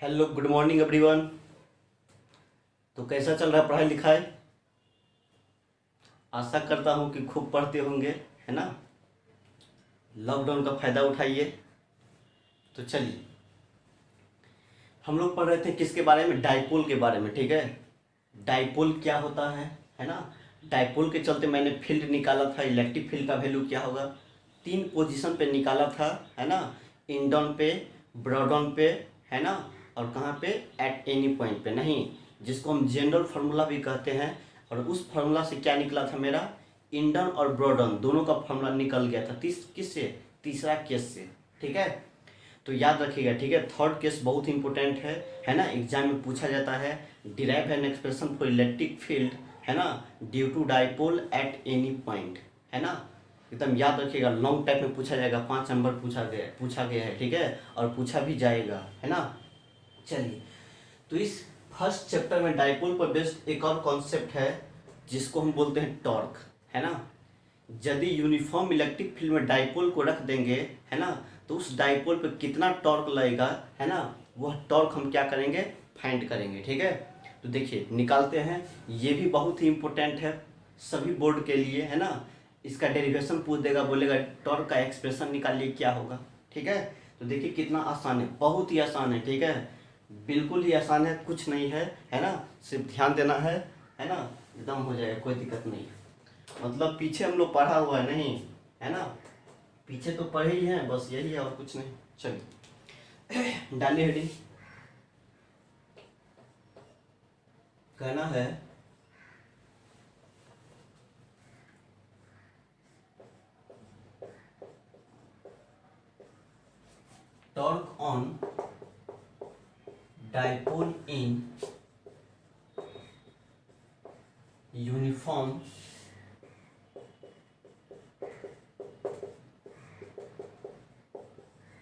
Hello, good morning everyone. तो कैसा चल रहा है पढ़ाई लिखाई? आशा करता हूँ कि खूब पढ़ते होंगे, है ना। लॉकडाउन का फ़ायदा उठाइए। तो चलिए, हम लोग पढ़ रहे थे किसके बारे में? डाइपोल के बारे में, ठीक है। डाइपोल क्या होता है ना। डाइपोल के चलते मैंने फील्ड निकाला था, इलेक्ट्रिक फील्ड का वैल्यू क्या होगा। 3 पोजीशन पे निकाला था, है ना। इंडॉन पे, ब्रॉडॉन पे, है ना। और कहाँ पे? एट एनी पॉइंट पे नहीं, जिसको हम जनरल फार्मूला भी कहते हैं। और उस फार्मूला से क्या निकला था मेरा? इंडन और ब्रॉडॉन दोनों का फार्मूला निकल गया था। किससे? तीसरा केस से, ठीक है। तो याद रखिएगा, ठीक है। थर्ड केस बहुत इंपॉर्टेंट है ना। एग्जाम में पूछा जाता है। Derive an expression for electric field, है ना, due to dipole at any point, है ना। एकदम याद रखिएगा, लॉन्ग टाइप में पूछा जाएगा। 5 नंबर पूछा गया है, ठीक है। और पूछा भी जाएगा, है ना। चलिए, तो इस फर्स्ट चैप्टर में डाइपोल पर बेस्ड एक और कॉन्सेप्ट है जिसको हम बोलते हैं टॉर्क, है ना। यदि यूनिफॉर्म इलेक्ट्रिक फील्ड में डाइपोल को रख देंगे, है ना, तो उस डाइपोल पे कितना टॉर्क लगेगा, है ना, वह टॉर्क हम क्या करेंगे? फाइंड करेंगे, ठीक है। तो देखिए, निकालते हैं। ये भी बहुत ही इंपॉर्टेंट है सभी बोर्ड के लिए, है ना। इसका डेरिवेशन पूछ देगा, बोलेगा टॉर्क का एक्सप्रेशन निकालिए, क्या होगा, ठीक है। तो देखिए कितना आसान है, बहुत ही आसान है, ठीक है। बिल्कुल ही आसान है, कुछ नहीं है ना। सिर्फ ध्यान देना है ना। एकदम हो जाएगा, कोई दिक्कत नहीं। मतलब पीछे हम लोग पढ़ा हुआ है नहीं, है ना। पीछे तो पढ़े ही हैं, बस यही है और कुछ नहीं। चलिए डालिए हेडिंग। कहना है torque on dipole in uniform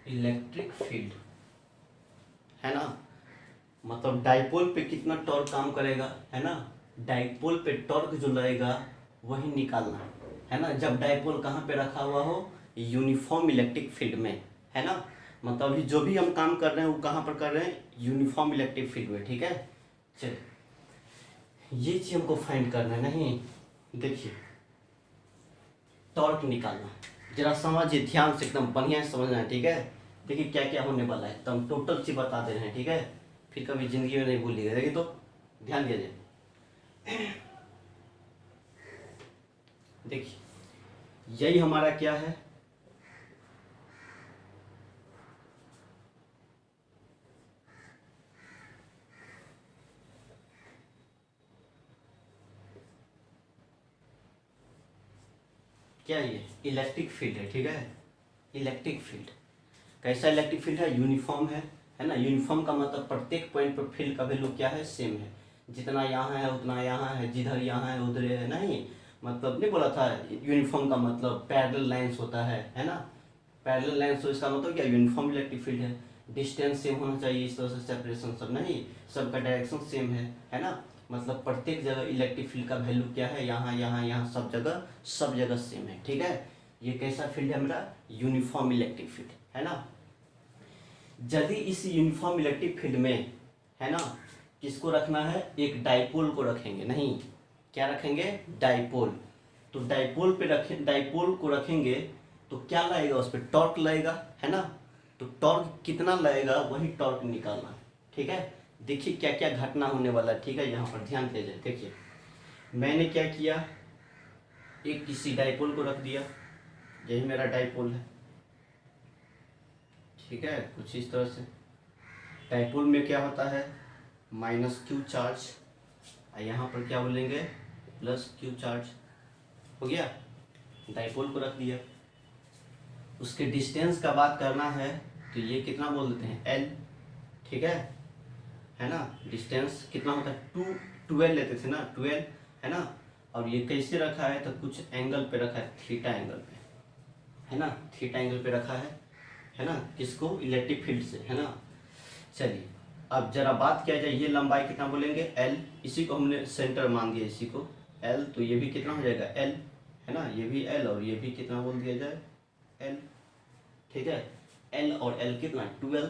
electric field, है ना। मतलब डाइपोल पे कितना टॉर्क काम करेगा, है ना। डाइपोल पे टॉर्क जो लगेगा वही निकालना है ना। जब डाइपोल कहाँ पे रखा हुआ हो? यूनिफॉर्म इलेक्ट्रिक फील्ड में, है ना। मतलब अभी जो भी हम काम कर रहे हैं वो कहाँ पर कर रहे हैं? यूनिफॉर्म इलेक्ट्रिक फील्ड में, ठीक है। चलिए, ये चीज हमको फाइंड करना है नहीं। देखिए, टॉर्क निकालना, जरा समझिए ध्यान से, एकदम बढ़िया से समझना है, ठीक है। देखिए क्या क्या होने वाला है, एकदम टोटल चीज बता दे रहे हैं, ठीक है। फिर कभी जिंदगी में नहीं भूलिएगा। देखिए, तो ध्यान दीजिए। देखिए, यही हमारा क्या है? क्या ये इलेक्ट्रिक फील्ड है, ठीक है। इलेक्ट्रिक फील्ड कैसा इलेक्ट्रिक फील्ड है? यूनिफॉर्म है ना। यूनिफॉर्म का मतलब प्रत्येक पॉइंट पर फील्ड का वैल्यू क्या है? सेम है। जितना यहाँ है उतना यहाँ है, जिधर यहाँ है उधर है, नहीं। मतलब नहीं बोला था यूनिफॉर्म का मतलब पैरेलल लाइंस होता है ना। पैरेलल लाइंस, तो इसका मतलब क्या? यूनिफॉर्म इलेक्ट्रिक फील्ड है। डिस्टेंस सेम होना चाहिए, इस तरह से सेपरेशन सब नहीं, सबका डायरेक्शन सेम है ना। मतलब प्रत्येक जगह इलेक्ट्रिक फील्ड का वैल्यू क्या है? यहाँ यहाँ यहाँ सब जगह सेम है, ठीक है। ये कैसा फील्ड है मेरा? यूनिफॉर्म इलेक्ट्रिक फील्ड, है ना। यदि इस यूनिफॉर्म इलेक्ट्रिक फील्ड में, है ना, किसको रखना है? एक डाइपोल को रखेंगे, नहीं, क्या रखेंगे? डाइपोल। तो डाइपोल पे रखें, डाइपोल को रखेंगे तो क्या लगेगा? उस पर टॉर्क लगेगा, है ना। तो टॉर्क कितना लगेगा वही टॉर्क निकालना, ठीक है। देखिए क्या क्या घटना होने वाला है, ठीक है। यहाँ पर ध्यान दीजिए। देखिए, मैंने क्या किया, एक किसी डाइपोल को रख दिया, यही मेरा डाइपोल है, ठीक है। कुछ इस तरह से डाइपोल में क्या होता है? -q चार्ज, और यहाँ पर क्या बोलेंगे? +q charge. हो गया, डाइपोल को रख दिया। उसके डिस्टेंस का बात करना है तो ये कितना बोल देते हैं? l, ठीक है ना। डिस्टेंस कितना होता है? 12 लेते थे ना, 12, है ना। और ये कैसे रखा है? तो कुछ एंगल पे रखा है, थीटा एंगल पे, है ना। थीटा एंगल पे रखा है ना। किसको? इलेक्ट्रिक फील्ड से, है ना। चलिए, अब जरा बात किया जाए, ये लंबाई कितना बोलेंगे? l। इसी को हमने सेंटर मान दिया, इसी को l। तो ये भी कितना हो जाएगा? l, है ना। ये भी l और ये भी कितना बोल दिया जाए? l, ठीक है, एल और एल कितना 12।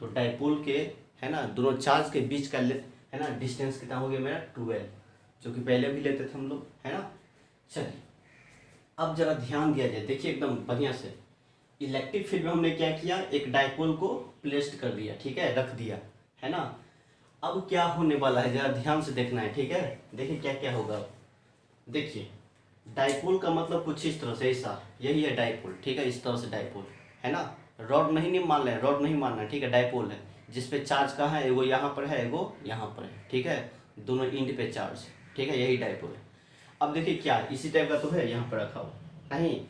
तो डाइपोल के है ना दोनों चार्ज के बीच का है ना डिस्टेंस कितना हो गया मेरा 12, जो कि पहले भी लेते थे हम लोग, है ना। चलिए अब जरा ध्यान दिया जाए, देखिए एकदम बढ़िया से। इलेक्ट्रिक फील्ड में हमने क्या किया, एक डाइपोल को प्लेस्ड कर दिया, ठीक है, रख दिया, है ना। अब क्या होने वाला है जरा ध्यान से देखना है, ठीक है। देखिए क्या क्या होगा। देखिए डाइपोल का मतलब कुछ इस तरह से, ऐसा यही है डाइपोल, ठीक है, इस तरह से डाइपोल, है ना। रॉड नहीं मान रहे, रॉड नहीं मानना, ठीक है, डाइपोल है जिसपे चार्ज कहाँ है, एगो यहाँ पर है, एगो यहाँ पर है, ठीक है, दोनों इंड पे चार्ज, ठीक है, यही डाइपोल है। अब देखिए क्या इसी टाइप का तो है, यहाँ पर रखा हुआ नहीं।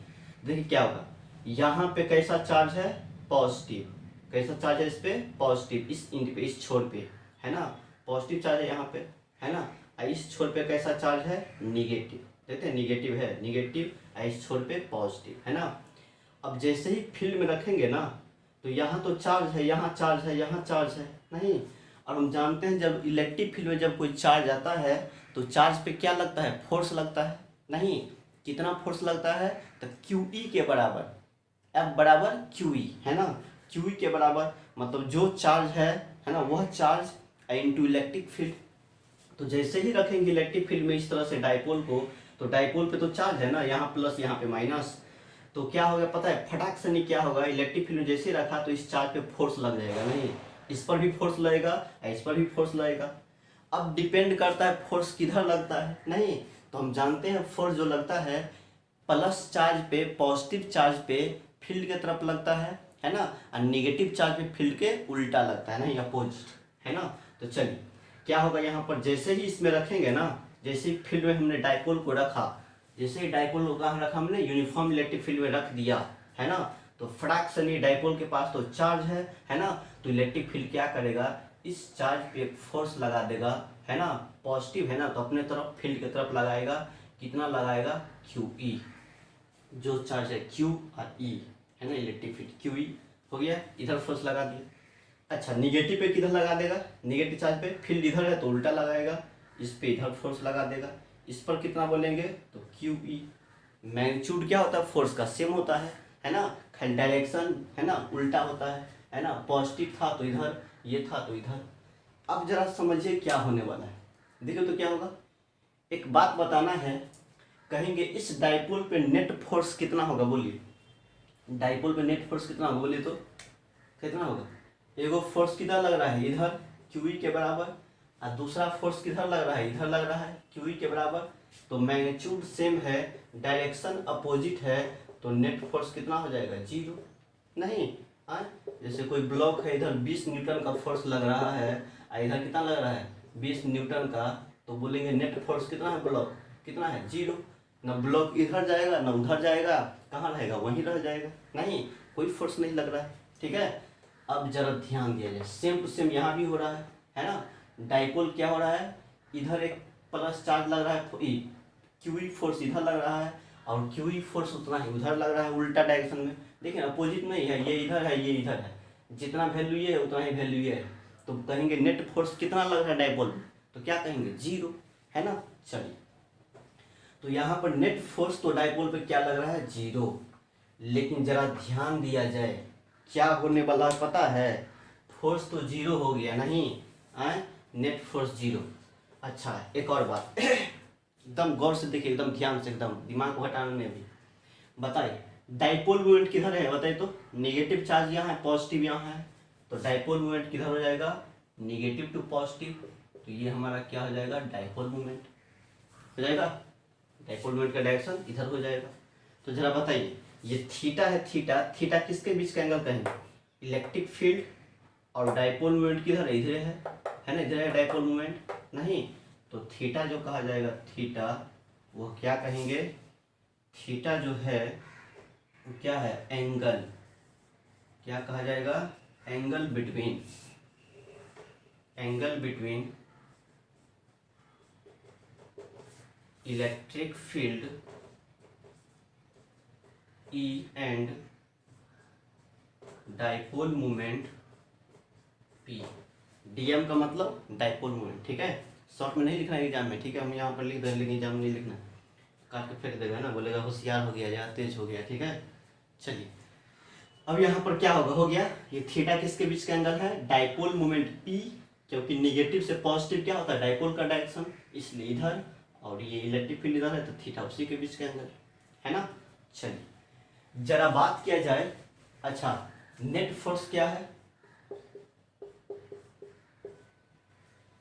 देखिए क्या होगा, यहाँ पे कैसा चार्ज है, पॉजिटिव, कैसा चार्ज है इस पे, पॉजिटिव, इस इंड पे, इस छोर पे, है ना, पॉजिटिव चार्ज है यहाँ पे, है ना। इस छोर पे कैसा चार्ज है, निगेटिव, देखते हैं निगेटिव है, निगेटिव, इस छोर पे पॉजिटिव, है ना। अब जैसे ही फील्ड में रखेंगे ना, तो यहाँ तो चार्ज है, यहाँ चार्ज है, यहाँ चार्ज है नहीं। और हम जानते हैं जब इलेक्ट्रिक फील्ड में जब कोई चार्ज आता है तो चार्ज पे क्या लगता है, फोर्स लगता है नहीं। कितना फोर्स लगता है, तो क्यू ई के बराबर, एफ बराबर क्यू ई, है ना। क्यू ई के बराबर मतलब जो चार्ज है ना, वह चार्ज इनटू इलेक्ट्रिक फील्ड। तो जैसे ही रखेंगे इलेक्ट्रिक फील्ड में इस तरह से डाइपोल को, तो डाइपोल पे तो चार्ज है ना, यहाँ प्लस यहाँ पे माइनस, तो क्या होगा पता है, फटाक से नहीं क्या होगा, इलेक्ट्रिक फील्ड में जैसे ही रखा तो इस चार्ज पे फोर्स लग जाएगा नहीं, इस पर भी फोर्स लगेगा, इस पर भी फोर्स लगेगा। अब डिपेंड करता है फोर्स किधर लगता है नहीं। तो हम जानते हैं फोर्स जो लगता है प्लस चार्ज पे, पॉजिटिव चार्ज पे फील्ड के तरफ लगता है ना, और निगेटिव चार्ज पे फील्ड के उल्टा लगता है ना, अपोजिट, है ना। तो चलिए क्या होगा, यहाँ पर जैसे ही इसमें रखेंगे ना, जैसे ही फील्ड में हमने डाइपोल को रखा, जैसे ही डाइपोल को कहाँ रखा हमने, यूनिफॉर्म इलेक्ट्रिक फील्ड में रख दिया, है ना। तो फटाक से नहीं, डाइपोल के पास तो चार्ज है ना, तो इलेक्ट्रिक फील्ड क्या करेगा, इस चार्ज पे एक फोर्स लगा देगा, है ना, पॉजिटिव है ना, तो अपने तरफ फील्ड की तरफ लगाएगा, कितना लगाएगा, क्यू ई, जो चार्ज है क्यू और ई, है ना, इलेक्ट्रिक फील्ड क्यू ई हो गया, इधर फोर्स लगा दिया। अच्छा निगेटिव पे किधर लगा देगा, निगेटिव चार्ज पे फील्ड इधर है तो उल्टा लगाएगा, इस पे इधर फोर्स लगा देगा, इस पर कितना बोलेंगे, तो क्यू ई। मैग्नीट्यूड क्या होता है, फोर्स का सेम होता है ना, खाली डायरेक्शन है ना उल्टा होता है ना, पॉजिटिव था तो इधर, ये था तो इधर। अब जरा समझिए क्या होने वाला है, देखिए तो क्या होगा, एक बात बताना है, कहेंगे इस डाइपोल पे नेट फोर्स कितना होगा, बोलिए डाइपोल पे नेट फोर्स कितना होगा, बोलिए तो कितना होगा। एगो फोर्स किधर लग रहा है, इधर क्यू ई के बराबर, और दूसरा फोर्स किधर लग रहा है, इधर लग रहा है क्यू ई के बराबर। तो मैग्नीट्यूड सेम है, डायरेक्शन अपोजिट है, तो नेट फोर्स कितना हो जाएगा, जीरो नहीं। जैसे कोई ब्लॉक है, इधर 20 न्यूटन का फोर्स लग रहा है, और इधर कितना लग रहा है 20 न्यूटन का, तो बोलेंगे नेट फोर्स कितना है, ब्लॉक कितना है, जीरो। ना ब्लॉक इधर जाएगा ना उधर जाएगा, कहाँ रहेगा, वहीं रह जाएगा नहीं, कोई फोर्स नहीं लग रहा है, ठीक है। अब जरा ध्यान दिया जाए, सेम टू सेम यहाँ भी हो रहा है ना। डाइपोल क्या हो रहा है, इधर एक प्लस चार्ज लग रहा है, क्यू ई फोर्स इधर लग रहा है, और क्यू ई फोर्स उतना ही उधर लग रहा है, उल्टा डायरेक्शन में। देखिए अपोजिट नहीं है, ये इधर है, ये इधर है, जितना वैल्यू ये है उतना ही वैल्यू ये है, तो कहेंगे नेट फोर्स कितना लग रहा है डाइपोल में, तो क्या कहेंगे, जीरो, है ना। चलिए तो यहाँ पर नेट फोर्स तो डाइपोल पे क्या लग रहा है, जीरो। लेकिन जरा ध्यान दिया जाए क्या होने वाला पता है, फोर्स तो जीरो हो गया नहीं, नेट फोर्स जीरो। अच्छा एक और बात एकदम गौर से देखिए, एकदम ध्यान से, एकदम दिमाग को हटाने में भी बताइए, डाइपोल मोमेंट किधर है बताइए तो, नेगेटिव चार्ज यहाँ है, पॉजिटिव यहाँ है, तो डाइपोल मोमेंट किधर हो जाएगा, नेगेटिव टू पॉजिटिव, तो ये हमारा क्या हो जाएगा, डाइपोल मोमेंट हो जाएगा, डाइपोल मोमेंट का डायरेक्शन इधर हो जाएगा। तो जरा बताइए, ये थीटा है, थीटा थीटा किसके बीच का एंगल कहेंगे, इलेक्ट्रिक फील्ड और डाइपोल मोमेंट किधर है, इधर है ना, इधर है डाइपोल मोमेंट नहीं, तो थीटा जो कहा जाएगा, थीटा वो क्या कहेंगे, थीटा जो है वो क्या है, एंगल, क्या कहा जाएगा, angle between electric field E and dipole moment P। DM का मतलब डाइपोल मोमेंट, ठीक है, शॉर्ट में नहीं लिखना है एग्जाम में, ठीक है, हम यहाँ पर लिख दें लेकिन एग्जाम में नहीं लिखना, काट के फेंक देगा ना, बोलेगा होशियार हो गया या तेज हो गया, ठीक है। चलिए अब यहाँ पर क्या होगा, हो गया, ये थीटा किसके बीच का एंगल है, डाइपोल मोमेंट P, क्योंकि निगेटिव से पॉजिटिव क्या होता है, डाइपोल का डायरेक्शन, इसलिए इधर, और ये इलेक्ट्रिक फील्ड इधर है, तो थीटा उसी के बीच का एंगल है ना। चलिए जरा बात किया जाए, अच्छा नेट फोर्स क्या है,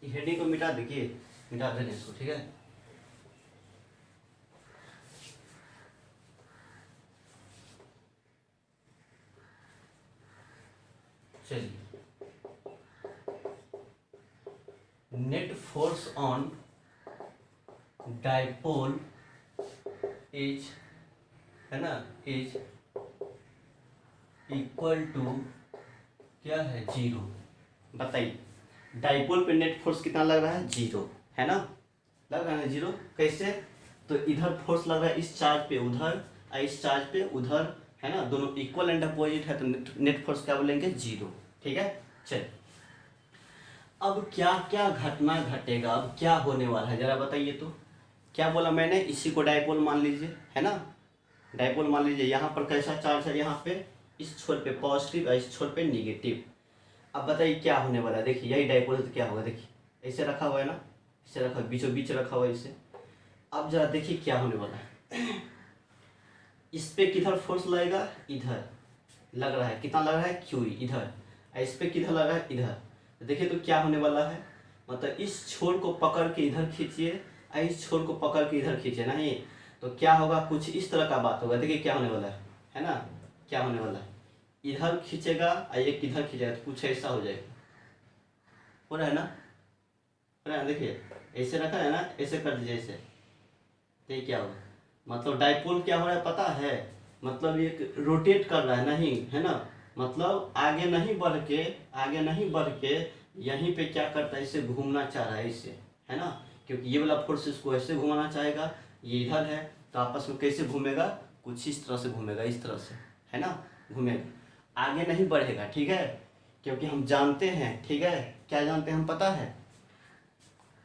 हेडिंग को मिटा देखिए, मिटा देने इसको, ठीक है। चलिए net force on dipole is, है ना, इज इक्वल टू क्या है, 0। बताइए डाइपोल पे नेट फोर्स कितना लग रहा है, 0, है ना, लग रहा है 0। कैसे, तो इधर फोर्स लग रहा है इस चार्ज पे उधर, और इस चार्ज पे उधर, है ना, दोनों इक्वल एंड अपोजिट है, तो नेट फोर्स क्या बोलेंगे, 0, ठीक है। चलिए अब क्या क्या घटना घटेगा, अब क्या होने वाला है जरा बताइए तो। क्या बोला मैंने, इसी को डाइपोल मान लीजिए, है ना, डाइपोल मान लीजिए। यहाँ पर कैसा चार्ज है, यहाँ पे इस छोर पे पॉजिटिव और इस छोर पे निगेटिव। अब बताइए क्या होने वाला है, देखिए यही डाइपोल है तो क्या होगा, देखिए ऐसे रखा हुआ है ना, ऐसे रखा, बीचों बीच रखा हुआ है इसे। अब जरा देखिए क्या होने वाला है, इस पे किधर फोर्स लगेगा, इधर लग रहा है, कितना लग रहा है, Q इधर, इस पे किधर लग रहा है, इधर। तो देखिए तो क्या होने वाला है, मतलब इस छोर को पकड़ के इधर खींचिए, इस छोर को पकड़ के इधर खींचिए, नहीं तो क्या होगा, कुछ इस तरह का बात होगा। देखिए क्या होने वाला है ना, क्या होने वाला है, इधर खींचेगा और एक इधर खींचेगा, तो कुछ ऐसा हो जाएगा, हो रहा है ना, हो रहा है, देखिए ऐसे रखा है ना, ऐसे कर दीजिए ऐसे, तो ये क्या होगा, मतलब डाइपोल क्या हो रहा है पता है, मतलब ये रोटेट कर रहा है, नहीं है ना, मतलब आगे नहीं बढ़ के, आगे नहीं बढ़ के यहीं पे क्या करता है, इसे घूमना चाह रहा है इसे, है ना, क्योंकि ये वाला फोर्स इसको ऐसे घुमाना चाहेगा, ये इधर है, तो आपस में कैसे घूमेगा, कुछ इस तरह से घूमेगा, इस तरह से, है ना, घूमेगा, आगे नहीं बढ़ेगा, ठीक है। क्योंकि हम जानते हैं, ठीक है, क्या जानते हैं हम, पता है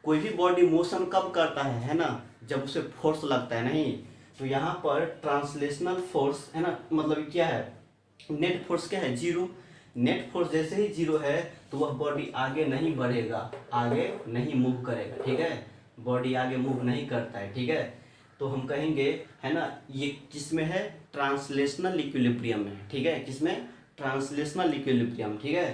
कोई भी बॉडी मोशन कब करता है ना, जब उसे फोर्स लगता है, नहीं तो यहाँ पर ट्रांसलेशनल फोर्स, है ना, मतलब क्या है, नेट फोर्स क्या है, 0। नेट फोर्स जैसे ही 0 है तो वह बॉडी आगे नहीं बढ़ेगा, आगे नहीं मूव करेगा, ठीक है, बॉडी आगे मूव नहीं करता है, ठीक है। तो हम कहेंगे, है ना, ये किसमें है, ट्रांसलेशनल इक्विलिब्रियम में, ठीक है, किसमें, ट्रांसलेशनल इक्विलिब्रियम, ठीक है।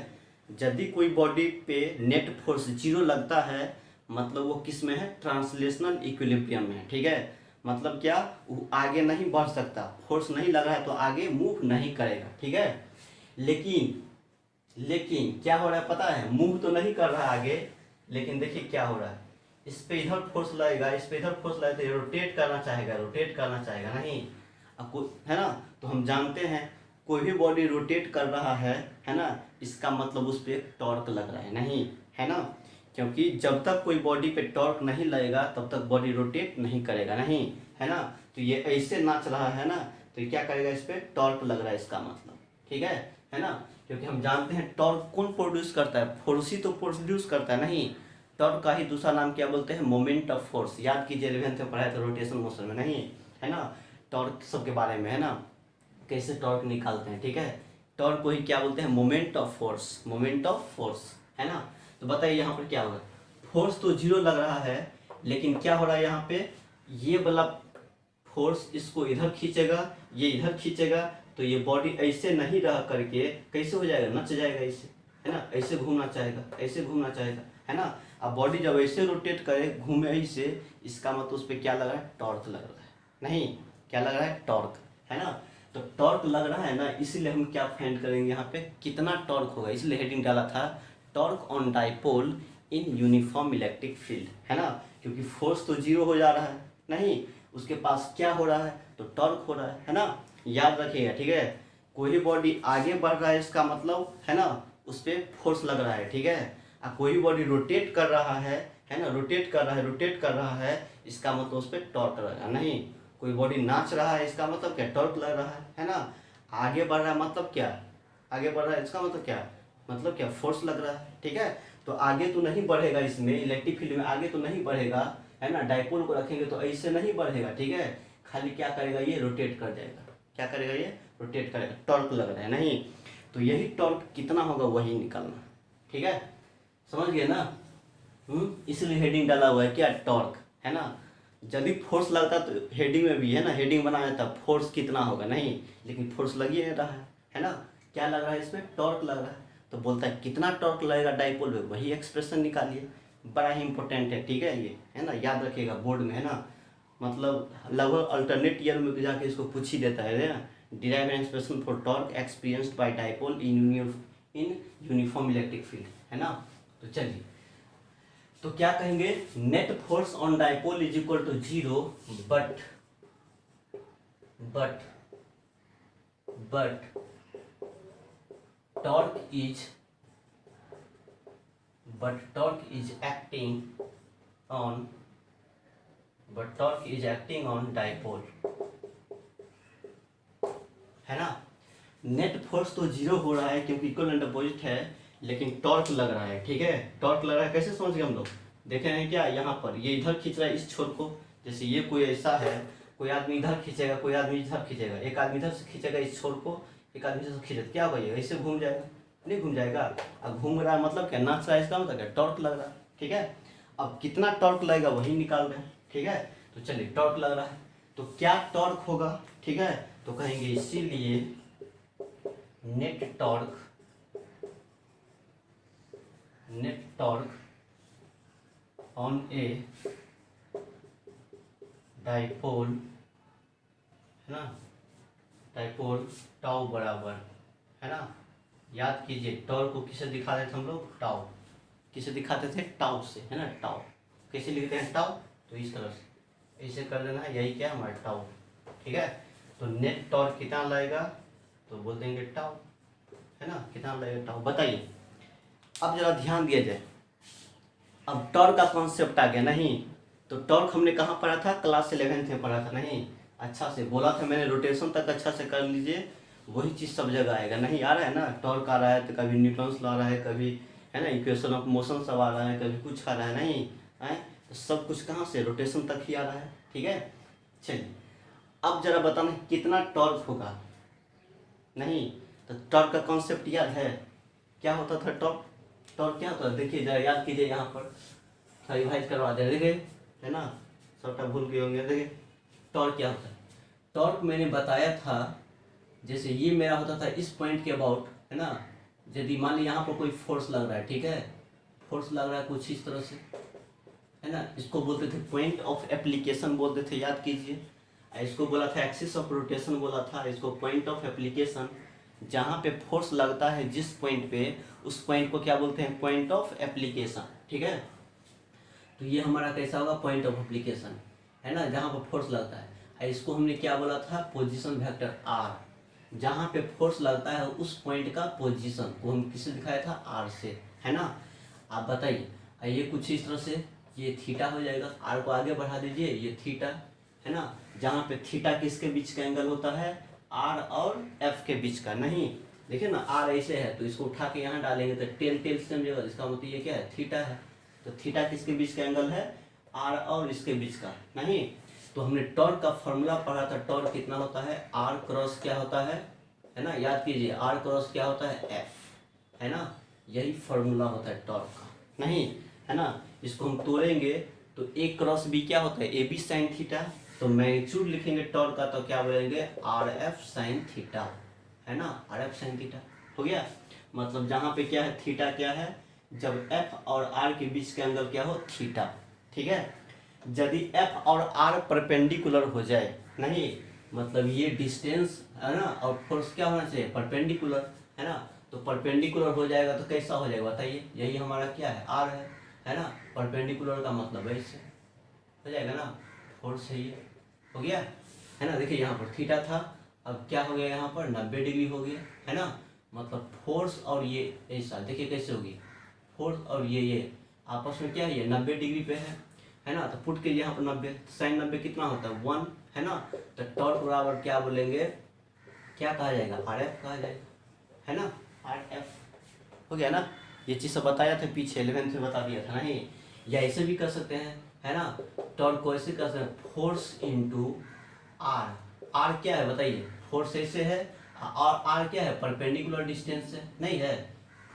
यदि कोई बॉडी पे नेट फोर्स 0 लगता है, मतलब वो किस में है, ट्रांसलेशनल इक्विलिब्रियम में है, ठीक है। मतलब क्या, वो आगे नहीं बढ़ सकता, फोर्स नहीं लग रहा है तो आगे मूव नहीं करेगा, ठीक है। लेकिन क्या हो रहा है पता है, मूव तो नहीं कर रहा है आगे, लेकिन देखिए क्या हो रहा है, इस पे इधर फोर्स लगेगा, इस पे इधर फोर्स लगेगा, तो रोटेट करना चाहेगा, रोटेट करना चाहेगा, नहीं, अब है ना। तो हम जानते हैं कोई भी बॉडी रोटेट कर रहा है ना, इसका मतलब उस पर एक टॉर्क लग रहा है, नहीं, है ना, क्योंकि जब तक कोई बॉडी पे टॉर्क नहीं लगेगा तब तक बॉडी रोटेट नहीं करेगा, नहीं, है ना। तो ये ऐसे नाच रहा है ना, तो ये क्या करेगा, इस पे टॉर्क लग रहा है, इसका मतलब, ठीक है ना। क्योंकि हम जानते हैं टॉर्क कौन प्रोड्यूस करता है, फोर्स ही तो प्रोड्यूस करता है, नहीं, टॉर्क का ही दूसरा नाम क्या बोलते हैं, मोमेंट ऑफ फोर्स। याद कीजिए 11th में पढ़ाया था रोटेशन मोशन में, नहीं, है ना, टॉर्क सब के बारे में, है ना, कैसे टॉर्क निकालते हैं, ठीक है। टॉर्क को ही क्या बोलते हैं, moment of force, moment of force, है ना। तो बताइए यहाँ पर क्या होगा, फोर्स तो 0 लग रहा है, लेकिन क्या हो रहा है यहाँ पे, ये वाला फोर्स इसको इधर खींचेगा, ये इधर खींचेगा, तो ये बॉडी ऐसे नहीं रह करके कैसे हो जाएगा, नच जाएगा इसे, है ना, ऐसे घूमना चाहेगा, ऐसे घूमना चाहेगा, है ना। अब बॉडी जब ऐसे रोटेट करे, घूमे ऐसे, इसका मतलब उस पर क्या लग रहा है, टॉर्क लग रहा है, नहीं, क्या लग रहा है, टॉर्क, है ना। तो टॉर्क लग रहा है ना, इसीलिए हम क्या फाइंड करेंगे यहाँ पे, कितना टॉर्क होगा, इसलिए हेडिंग डाला था torque on dipole in uniform electric field, है ना, क्योंकि फोर्स तो 0 हो जा रहा है, नहीं, उसके पास क्या हो रहा है, तो टॉर्क हो रहा है ना। याद रखिएगा, ठीक है, कोई भी बॉडी आगे बढ़ रहा है इसका मतलब, है ना, उस पर फोर्स लग रहा है, ठीक है। और कोई भी बॉडी रोटेट कर रहा है ना, रोटेट कर रहा है, इसका मतलब उस पर टॉर्क लगेगा, नहीं, कोई बॉडी नाच रहा है, इसका मतलब क्या, टॉर्क लग रहा है ना। आगे बढ़ रहा है मतलब क्या, आगे बढ़ रहा है इसका मतलब क्या, मतलब क्या, फोर्स लग रहा है, ठीक है। तो आगे तो नहीं बढ़ेगा, इसमें इलेक्ट्रिक फील्ड में आगे तो नहीं बढ़ेगा, है ना, डाइपोल को रखेंगे तो ऐसे नहीं बढ़ेगा, ठीक है, खाली क्या करेगा, ये रोटेट कर जाएगा, क्या करेगा, ये रोटेट करेगा, टॉर्क लग रहा है नहीं, तो यही टॉर्क कितना होगा वही निकालना, ठीक है, समझ गए ना। इसलिए हेडिंग डाला हुआ है क्या, टॉर्क, है ना। यदि फोर्स लगता तो हेडिंग में भी है ना, हेडिंग बनाया था फोर्स कितना होगा नहीं, लेकिन फोर्स लग ही नहीं रहा है ना। क्या लग रहा है इसमें, टॉर्क लग रहा है, तो बोलता है कितना टॉर्क लगेगा डाइपोल में, वही एक्सप्रेशन निकालिए। बड़ा ही इंपॉर्टेंट है, ठीक है, ये है ना, याद रखिएगा बोर्ड में, है ना, मतलब लगभग अल्टरनेट ईयर में जाके इसको पूछ ही देता है ना। Derive an expression for torque experienced by dipole in uniform electric field, है ना। तो चलिए, तो क्या कहेंगे, net force on dipole is equal to 0 but torque is acting on dipole, है ना। नेट फोर्स तो 0 हो रहा है क्योंकि इक्वल एंड अपोजिट है, लेकिन टॉर्क लग रहा है, ठीक है, टॉर्क लग रहा है, कैसे समझ गए हम लोग, देखे हैं क्या, यहाँ पर ये इधर खींच रहा है इस छोर को, जैसे ये कोई ऐसा है, कोई आदमी इधर खींचेगा, कोई आदमी इधर खींचेगा, एक आदमी इधर से खींचेगा इस छोर को, एक आदमी इधर से खींचेगा, क्या होगा, ये ऐसे घूम जाएगा, नहीं घूम जाएगा। अब घूम रहा है मतलब क्या, नाच रहा है, इसका मतलब क्या, टॉर्क लग रहा है, ठीक है। अब कितना टॉर्क लगेगा वही निकाल रहे हैं, ठीक है। तो चलिए, टॉर्क लग रहा है तो क्या टॉर्क होगा, ठीक है, तो कहेंगे इसीलिए net torque on a dipole, है ना, डाइपोल टाउ बराबर, है ना, याद कीजिए टॉर्क को किसे दिखाते थे हम लोग, टाउ, किसे दिखाते थे, टाउ से, है ना, टाउ कैसे लिखते हैं, टाउ, तो इस तरह से ऐसे कर देना है, यही क्या है हमारा टाउ, ठीक है। तो नेट टॉर्क कितना लगेगा, तो बोल देंगे टाउ, है ना, कितना लगेगा टाउ, बताइए। अब जरा ध्यान दिया जाए, अब टॉर्क का कॉन्सेप्ट आ गया नहीं, तो टॉर्क हमने कहाँ पढ़ा था, क्लास 11th में पढ़ा था नहीं, अच्छा से बोला था मैंने, रोटेशन तक अच्छा से कर लीजिए, वही चीज़ सब जगह आएगा, नहीं आ रहा है ना, टॉर्क आ रहा है तो कभी न्यूटन्स ला रहा है, कभी है ना इक्वेशन ऑफ मोशन सब आ रहा है, कभी कुछ आ रहा है, नहीं है, तो सब कुछ कहाँ से, रोटेशन तक ही आ रहा है, ठीक है। चलिए, अब जरा बताना कितना टॉर्क होगा, नहीं, तो टॉर्क का कॉन्सेप्ट याद है, क्या होता था टॉर्क, टॉर्क क्या होता है, देखिए जरा याद कीजिए, यहाँ पर रिवाइज करवा दे, देखिए, है ना, सबटा भूल गए होंगे, देखिए टॉर्क क्या होता है, टॉर्क मैंने बताया था, जैसे ये मेरा होता था इस पॉइंट के अबाउट, है ना, यदि मान ली यहाँ पर कोई फोर्स लग रहा है, ठीक है, फोर्स लग रहा है कुछ इस तरह से, है ना, इसको बोलते थे पॉइंट ऑफ एप्लीकेशन बोलते थे, याद कीजिए, इसको बोला था एक्सिस ऑफ रोटेशन बोला था, इसको पॉइंट ऑफ एप्लीकेशन, जहाँ पे फोर्स लगता है जिस पॉइंट पे, उस पॉइंट को क्या बोलते हैं, पॉइंट ऑफ एप्लीकेशन, ठीक है। तो ये हमारा कैसा होगा, पॉइंट ऑफ एप्लीकेशन, है ना, जहाँ पर फोर्स लगता है, इसको हमने क्या बोला था, पोजीशन वेक्टर आर, जहाँ पे फोर्स लगता है उस पॉइंट का पोजीशन को हम किससे दिखाया था, आर से, है ना। आप बताइए, ये कुछ इस तरह से, ये थीटा हो जाएगा, आर को आगे बढ़ा दीजिए, ये थीटा, है ना, जहाँ पे थीटा किसके बीच का एंगल होता है, आर और एफ के बीच का, नहीं, देखिए ना, आर ऐसे है तो इसको उठा के यहाँ डालेंगे तो टेल टेल से समझेगा, इसका मतलब ये क्या है, थीटा है, तो थीटा किसके बीच का एंगल है, आर और इसके बीच का, नहीं। तो हमने टॉर्क का फॉर्मूला पढ़ा था, टॉर्क कितना होता है, आर क्रॉस क्या होता है ना, याद कीजिए, आर क्रॉस क्या होता है, एफ, है ना, यही फॉर्मूला होता है टॉर्क का, नहीं, है ना। इसको हम तोड़ेंगे तो ए क्रॉस बी क्या होता है, ए बी साइन थीटा, तो मैग्नीट्यूड लिखेंगे टॉर्क का तो क्या बोलेंगे, आर एफ साइन थीटा, है ना, आर एफ साइन थीटा हो गया। मतलब जहाँ पे क्या है, थीटा क्या है, जब एफ और आर के बीच का एंगल क्या हो, थीटा, ठीक है। यदि एफ और आर परपेंडिकुलर हो जाए, नहीं, मतलब ये डिस्टेंस है ना, और फोर्स क्या होना चाहिए, परपेंडिकुलर, है ना, तो परपेंडिकुलर हो जाएगा तो कैसा हो जाएगा बताइए, यही हमारा क्या है, आर है ना, परपेंडिकुलर का मतलब ऐसे हो जाएगा ना, फोर्स है ये, हो गया, है ना। देखिए यहाँ पर थीटा था, अब क्या हो गया, यहाँ पर 90 डिग्री हो गया, है ना, मतलब फोर्स और ये ऐसा, देखिए कैसे होगी, फोर्स और ये आपस में क्या है, ये 90 डिग्री पे है ना, तो पुट के यहाँ पर 90, साइन 90 कितना होता है, 1, है ना, तो टॉर्क बराबर क्या बोलेंगे, क्या कहा जाएगा, आर एफ कहा जाएगा, है ना, आर एफ हो गया ना। ये चीज़ सब बताया था पीछे 11th में बता दिया था, नहीं, या ऐसे भी कर सकते हैं, है ना, टॉर्क को ऐसे कर सकते हैं, फोर्स इंटू आर, आर क्या है बताइए, फोर्स ऐसे है, और आर क्या है, परपेंडिकुलर डिस्टेंस है, नहीं है,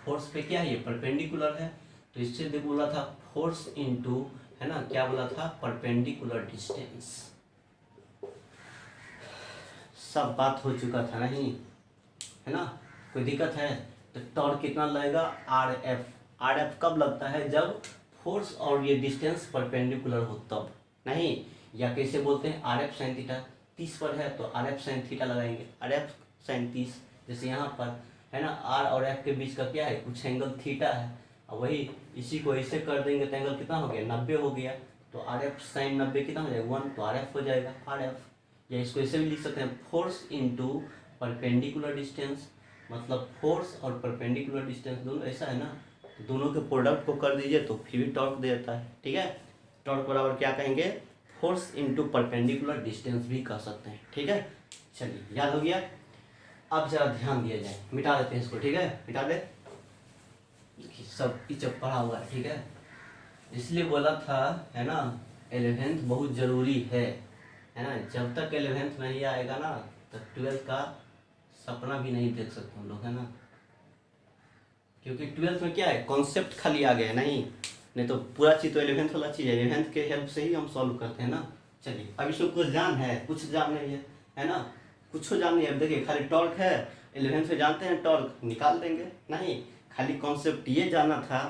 फोर्स पे क्या है, ये परपेंडिकुलर है। तो इससे देखो बोला था फोर्स इनटू, है ना, क्या बोला था, परपेंडिकुलर डिस्टेंस। सब बात हो चुका था नहीं, है ना, कोई दिक्कत है? तो टॉर्क कितना लगेगा, आर एफ। आर एफ कब लगता है, जब फोर्स और ये डिस्टेंस परपेंडिकुलर हो तब, नहीं, या कैसे बोलते हैं, आर एफ साइन थीटा 30 पर है तो आर एफ साइन थीटा लगाएंगे, आर एफ साइन 30, जैसे यहाँ पर है ना, आर और एफ के बीच का क्या है, कुछ एंगल थीटा है, और वही इसी को ऐसे कर देंगे तो एंगल कितना हो गया, 90 हो गया। तो आर एफ साइन 90 कितना हो जाएगा, 1, तो आर एफ हो जाएगा आर एफ। या इसको ऐसे भी लिख सकते हैं, फोर्स इंटू परपेंडिकुलर डिस्टेंस, मतलब फोर्स और परपेंडिकुलर डिस्टेंस दोनों ऐसा है ना, तो दोनों के प्रोडक्ट को कर दीजिए तो फिर भी टॉर्क दे देता है, ठीक है। टॉर्क बराबर क्या कहेंगे, फोर्स इंटू परपेंडिकुलर डिस्टेंस भी कह सकते हैं, ठीक है। चलिए याद हो गया, अब जरा ध्यान दिया जाए, मिटा देते हैं इसको, ठीक है, मिटा दे, सब इचप पढ़ा हुआ है, ठीक है। इसलिए बोला था, है ना, 11th बहुत जरूरी है ना, जब तक 11th नहीं आएगा ना तब 12th का सपना भी नहीं देख सकते हम लोग, है ना, क्योंकि 12th में क्या है, कॉन्सेप्ट खाली आ गया, नहीं तो पूरा चीज़ तो 11th वाला चीज़ है, 11th के हेल्प से ही हम सॉल्व करते हैं ना। चलिए अब इसमें कुछ जान है, कुछ जान नहीं है ना, कुछ जान नहीं है। अब देखिए खाली टॉर्क है, 11th में जानते हैं, टॉर्क निकाल देंगे, नहीं, खाली कॉन्सेप्ट ये जानना था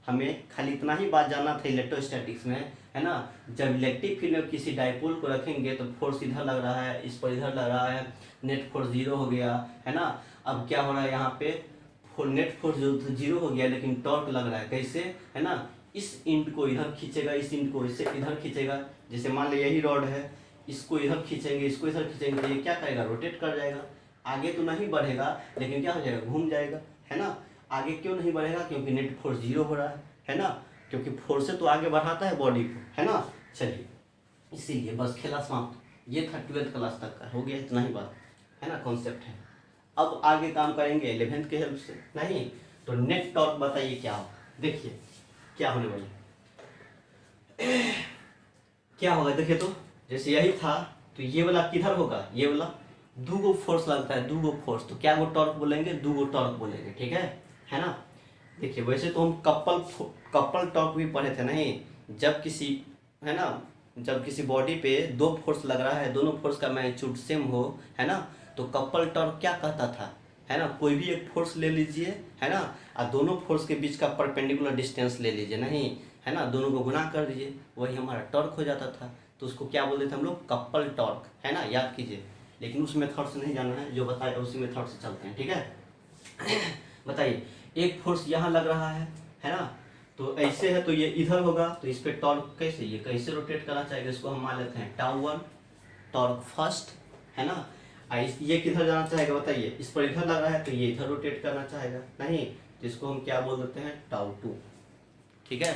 हमें, खाली इतना ही बात जानना था इलेक्ट्रोस्टैटिक्स में, है ना। जब इलेक्ट्रिक फील्ड में किसी डाइपोल को रखेंगे तो फोर्स इधर लग रहा है, इस पर इधर लग रहा है, नेट फोर्स 0 हो गया, है ना। अब क्या हो रहा है यहाँ पे, नेट फोर्स जो 0 हो गया, लेकिन टॉर्क लग रहा है, कैसे, है ना, इस इंड को इधर खींचेगा, इस इंड को इससे इधर खींचेगा, जैसे मान लो यही रॉड है, इसको इधर खींचेंगे, इसको इधर खींचेंगे, तो ये क्या करेगा, रोटेट कर जाएगा, आगे तो नहीं बढ़ेगा लेकिन क्या हो जाएगा, घूम जाएगा, है ना। आगे क्यों नहीं बढ़ेगा, क्योंकि नेट फोर्स 0 हो रहा है ना, क्योंकि फोर्स से तो आगे बढ़ाता है बॉडी को, है ना। चलिए इसीलिए बस खेला समाप्त, ये था 12th क्लास तक का, हो गया इतना ही बात, है ना, कॉन्सेप्ट है। अब आगे काम करेंगे 11th के हेल्प से, नहीं तो नेट टॉर्क बताइए क्या हो, देखिए क्या होने वाला क्या होगा, देखिए तो जैसे यही था, तो ये वाला किधर होगा, ये वाला दो गो फोर्स लगता है, दो गो फोर्स, तो क्या गो टॉर्क बोलेंगे, दो गो टॉर्क बोलेंगे, ठीक है ना। देखिए वैसे तो हम कपल टॉर्क भी पढ़े थे, नहीं, जब किसी, है ना, जब किसी बॉडी पे दो फोर्स लग रहा है, दोनों फोर्स का मैग्नीट्यूड सेम हो, है ना, तो कपल टॉर्क क्या कहता था, है ना, कोई भी एक फोर्स ले लीजिए, है ना, और दोनों फोर्स के बीच का परपेंडिकुलर डिस्टेंस ले लीजिए, नहीं, है ना, दोनों को गुना कर दीजिए, वही हमारा टॉर्क हो जाता था। तो उसको क्या बोलते थे हम लोग, कपल टॉर्क, है ना, याद कीजिए। लेकिन उस मेथड से नहीं जाना है, जो बताया उसी मेथड से चलते हैं, ठीक है। बताइए एक फोर्स यहाँ लग रहा है ना, तो ऐसे है, तो ये इधर होगा, तो इस पे टॉर्क कैसे, ये कैसे रोटेट करना चाहिए, इसको हम मान लेते हैं टाउ 1 टॉर्क फर्स्ट, है ना। ये किधर जाना चाहेगा बताइए, इस पर इधर लग रहा है तो ये इधर रोटेट करना चाहेगा, नहीं, तो इसको हम क्या बोल देते हैं, टाउ 2, ठीक है।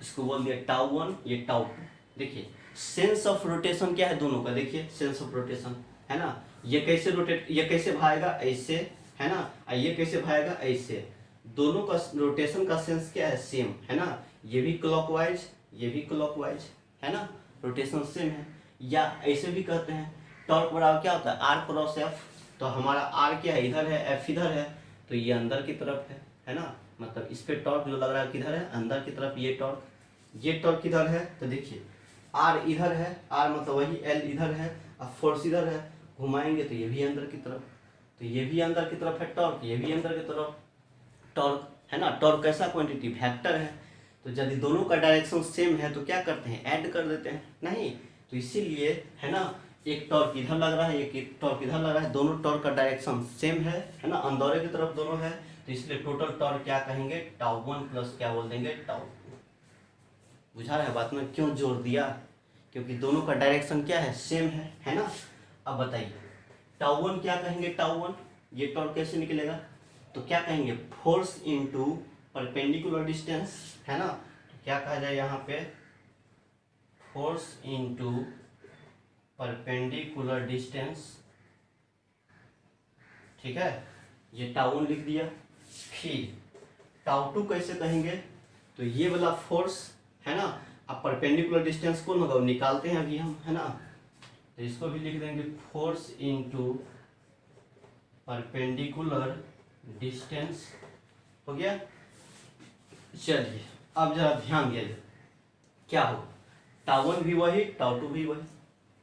इसको बोल दिया टाउ 1, ये टाउ 2। देखिए सेंस ऑफ रोटेशन क्या है दोनों का, देखिए सेंस ऑफ रोटेशन, है ना, ये कैसे रोटेट, ये कैसे भागेगा ऐसे, है ना, ये कैसे भागेगा ऐसे, दोनों का रोटेशन का सेंस क्या है, सेम, है ना, ये भी क्लॉकवाइज, ये भी क्लॉकवाइज, है ना, रोटेशन सेम है। या ऐसे भी कहते हैं टॉर्क बराबर क्या होता है, आर क्रॉस एफ, तो हमारा आर क्या है, इधर है, एफ इधर है, तो ये अंदर की तरफ है ना, मतलब इस पे टॉर्क जो लग रहा है किधर है, अंदर की तरफ, ये टॉर्क किधर है, तो देखिए आर इधर है, आर मतलब वही एल इधर है, अब फोर्स इधर है, घुमाएंगे तो ये भी अंदर की तरफ, तो ये भी अंदर की तरफ है टॉर्क, ये भी अंदर की तरफ टॉर्क, है ना। टॉर्क कैसा क्वांटिटी, वेक्टर है, तो यदि दोनों का डायरेक्शन सेम है तो क्या करते हैं, ऐड कर देते हैं, नहीं, तो इसीलिए, है ना, एक टॉर्क इधर लग रहा है, एक टॉर्क इधर लग रहा है, दोनों टॉर्क का डायरेक्शन सेम है ना, अंदर की तरफ दोनों है, तो इसलिए टोटल टॉर्क क्या कहेंगे, टाउ 1 प्लस क्या बोल देंगे, टाउ 2। बुझा रहा है बात में क्यों जोर दिया, क्योंकि दोनों का डायरेक्शन क्या है, सेम है ना। अब बताइए टाउ 1 क्या कहेंगे, टाउ 1 ये टॉर्क कैसे निकलेगा, तो क्या कहेंगे, फोर्स इनटू परपेंडिकुलर डिस्टेंस, है ना, तो क्या कहा जाए यहाँ पे, फोर्स इनटू परपेंडिकुलर डिस्टेंस, ठीक है, ये टाउ 1 लिख दिया। फिर टाउ 2 कैसे कहेंगे, तो ये वाला फोर्स, है ना, अब परपेंडिकुलर डिस्टेंस कौन होगा, निकालते हैं अभी हम, है ना, तो इसको भी लिख देंगे फोर्स इनटू परपेंडिकुलर डिस्टेंस हो गया। चलिए अब जरा ध्यान दिया क्या हो, टाउ वन भी वही टाउ टू भी वही,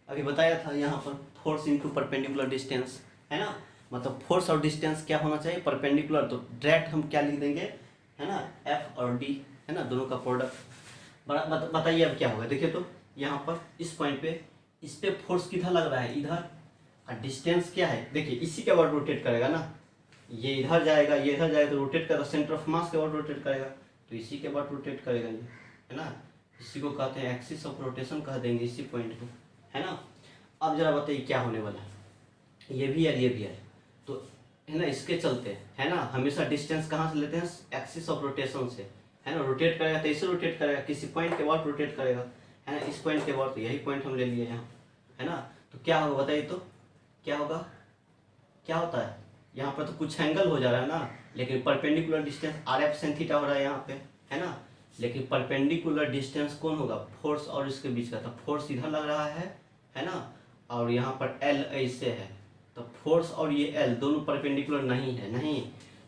अभी बताया था यहाँ पर फोर्स इंटू परपेंडिकुलर डिस्टेंस है ना, मतलब फोर्स और डिस्टेंस क्या होना चाहिए परपेंडिकुलर, तो डायरेक्ट हम क्या लिख देंगे है ना, एफ और डी है ना, दोनों का प्रोडक्ट। बताइए अब क्या होगा, देखिए तो यहाँ पर इस पॉइंट पे इस पे फोर्स किधर लग रहा है, इधर, और डिस्टेंस क्या है, देखिए इसी के बाद रोटेट करेगा ना, ये इधर जाएगा ये इधर जाएगा तो रोटेट करेगा, सेंटर ऑफ मास के बाद रोटेट करेगा, तो इसी के बाद रोटेट करेगा ये है ना, इसी को कहते हैं एक्सिस ऑफ रोटेशन कह देंगे इसी पॉइंट को है ना। अब जरा बताइए क्या होने वाला है, ये भी है तो है ना, इसके चलते है ना हमेशा डिस्टेंस कहाँ से लेते हैं, एक्सिस ऑफ रोटेशन से है ना, रोटेट करेगा तो इसे रोटेट करेगा, किसी पॉइंट के बाद रोटेट करेगा है ना, इस पॉइंट के बाद, तो यही पॉइंट हम ले लिए यहाँ है ना, तो क्या होगा बताइए तो क्या होगा, क्या होता है यहाँ पर तो कुछ एंगल हो जा रहा है ना, लेकिन perpendicular distance R F Sen theta हो रहा है यहाँ पे है ना, लेकिन परपेंडिकुलर डिस्टेंस कौन होगा, फोर्स और इसके बीच का, तो फोर्स इधर लग रहा है ना, और यहाँ पर एल ऐसे है, तो फोर्स और ये एल दोनों परपेंडिकुलर नहीं है, नहीं,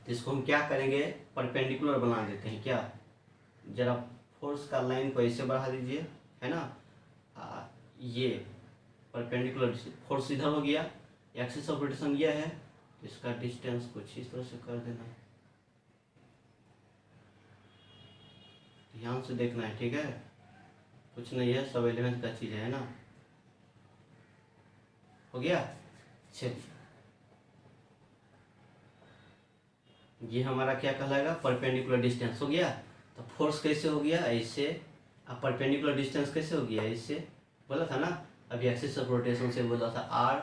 तो इसको हम क्या करेंगे परपेंडिकुलर बना देते हैं, क्या जरा फोर्स का लाइन को ऐसे बढ़ा दीजिए है ना, ये परपेंडिकुलर फोर्स इधर हो गया, एक्सिस ऑफ रोटेशन ये है, तो इसका डिस्टेंस कुछ इस तरह से कर देना, ध्यान से देखना है ठीक है, कुछ नहीं है, सब एलिमेंट का चीज़ है ना, हो गया। चलिए ये हमारा क्या कहलाएगा परपेंडिकुलर डिस्टेंस हो गया, तो फोर्स कैसे हो गया ऐसे, अब परपेंडिकुलर डिस्टेंस कैसे हो गया ऐसे, बोला था ना अभी एक्सिस ऑफ रोटेशन से बोला था आर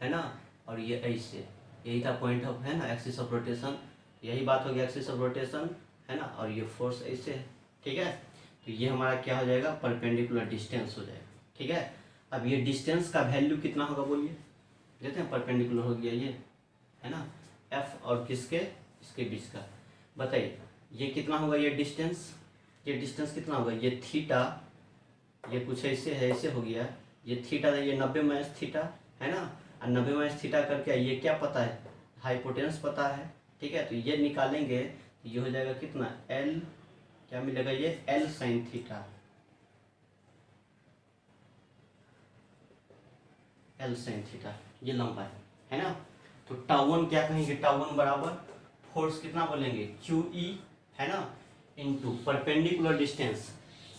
है ना, और ये ऐसे, यही था पॉइंट ऑफ है ना एक्सिस ऑफ रोटेशन, यही बात हो गया एक्सिस ऑफ रोटेशन है ना, और ये फोर्स ऐसे है ठीक है, तो ये हमारा क्या हो जाएगा परपेंडिकुलर डिस्टेंस हो जाएगा ठीक है। अब ये डिस्टेंस का वैल्यू कितना होगा बोलिए, देखते हैं परपेंडिकुलर हो गया ये है ना, एफ और किसके इसके बीच का, बताइए ये कितना होगा, ये डिस्टेंस कितना होगा, ये थीटा, ये कुछ ऐसे है ऐसे हो गया, ये थीटा ये 90 माइनस थीटा है ना, और 90 माइनस थीटा करके ये क्या पता है हाइपोटेनस पता है ठीक है, तो ये निकालेंगे तो ये हो जाएगा कितना एल, क्या मिलेगा ये L sine theta, L sine theta ये लंबा है ना, तो टाउ1 क्या कहेंगे, टाउ1 बराबर फोर्स कितना बोलेंगे क्यू ई है ना इनटू परपेंडिकुलर डिस्टेंस,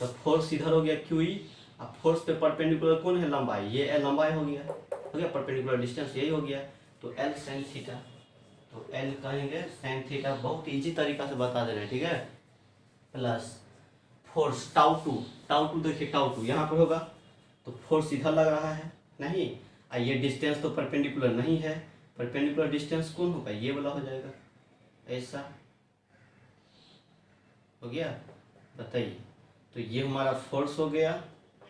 तो फोर्स इधर हो गया क्यू ई, अब फोर्स पे परपेंडिकुलर कौन है लंबाई, ये एल लंबाई हो गया परपेंडिकुलर डिस्टेंस यही हो गया, तो एल साइन थीटा, तो एल कहेंगे साइन थीटा, बहुत इजी तरीका से बता दे रहे हैं ठीक है, प्लस फोर्स टाउ टू देखिए टाउ टू यहाँ पर होगा, तो फोर्स इधर लग रहा है नहीं, ये डिस्टेंस तो परपेंडिकुलर नहीं है, परपेंडिकुलर डिस्टेंस कौन होगा ये वाला हो जाएगा ऐसा, हो गया बताइए, तो ये हमारा फोर्स हो गया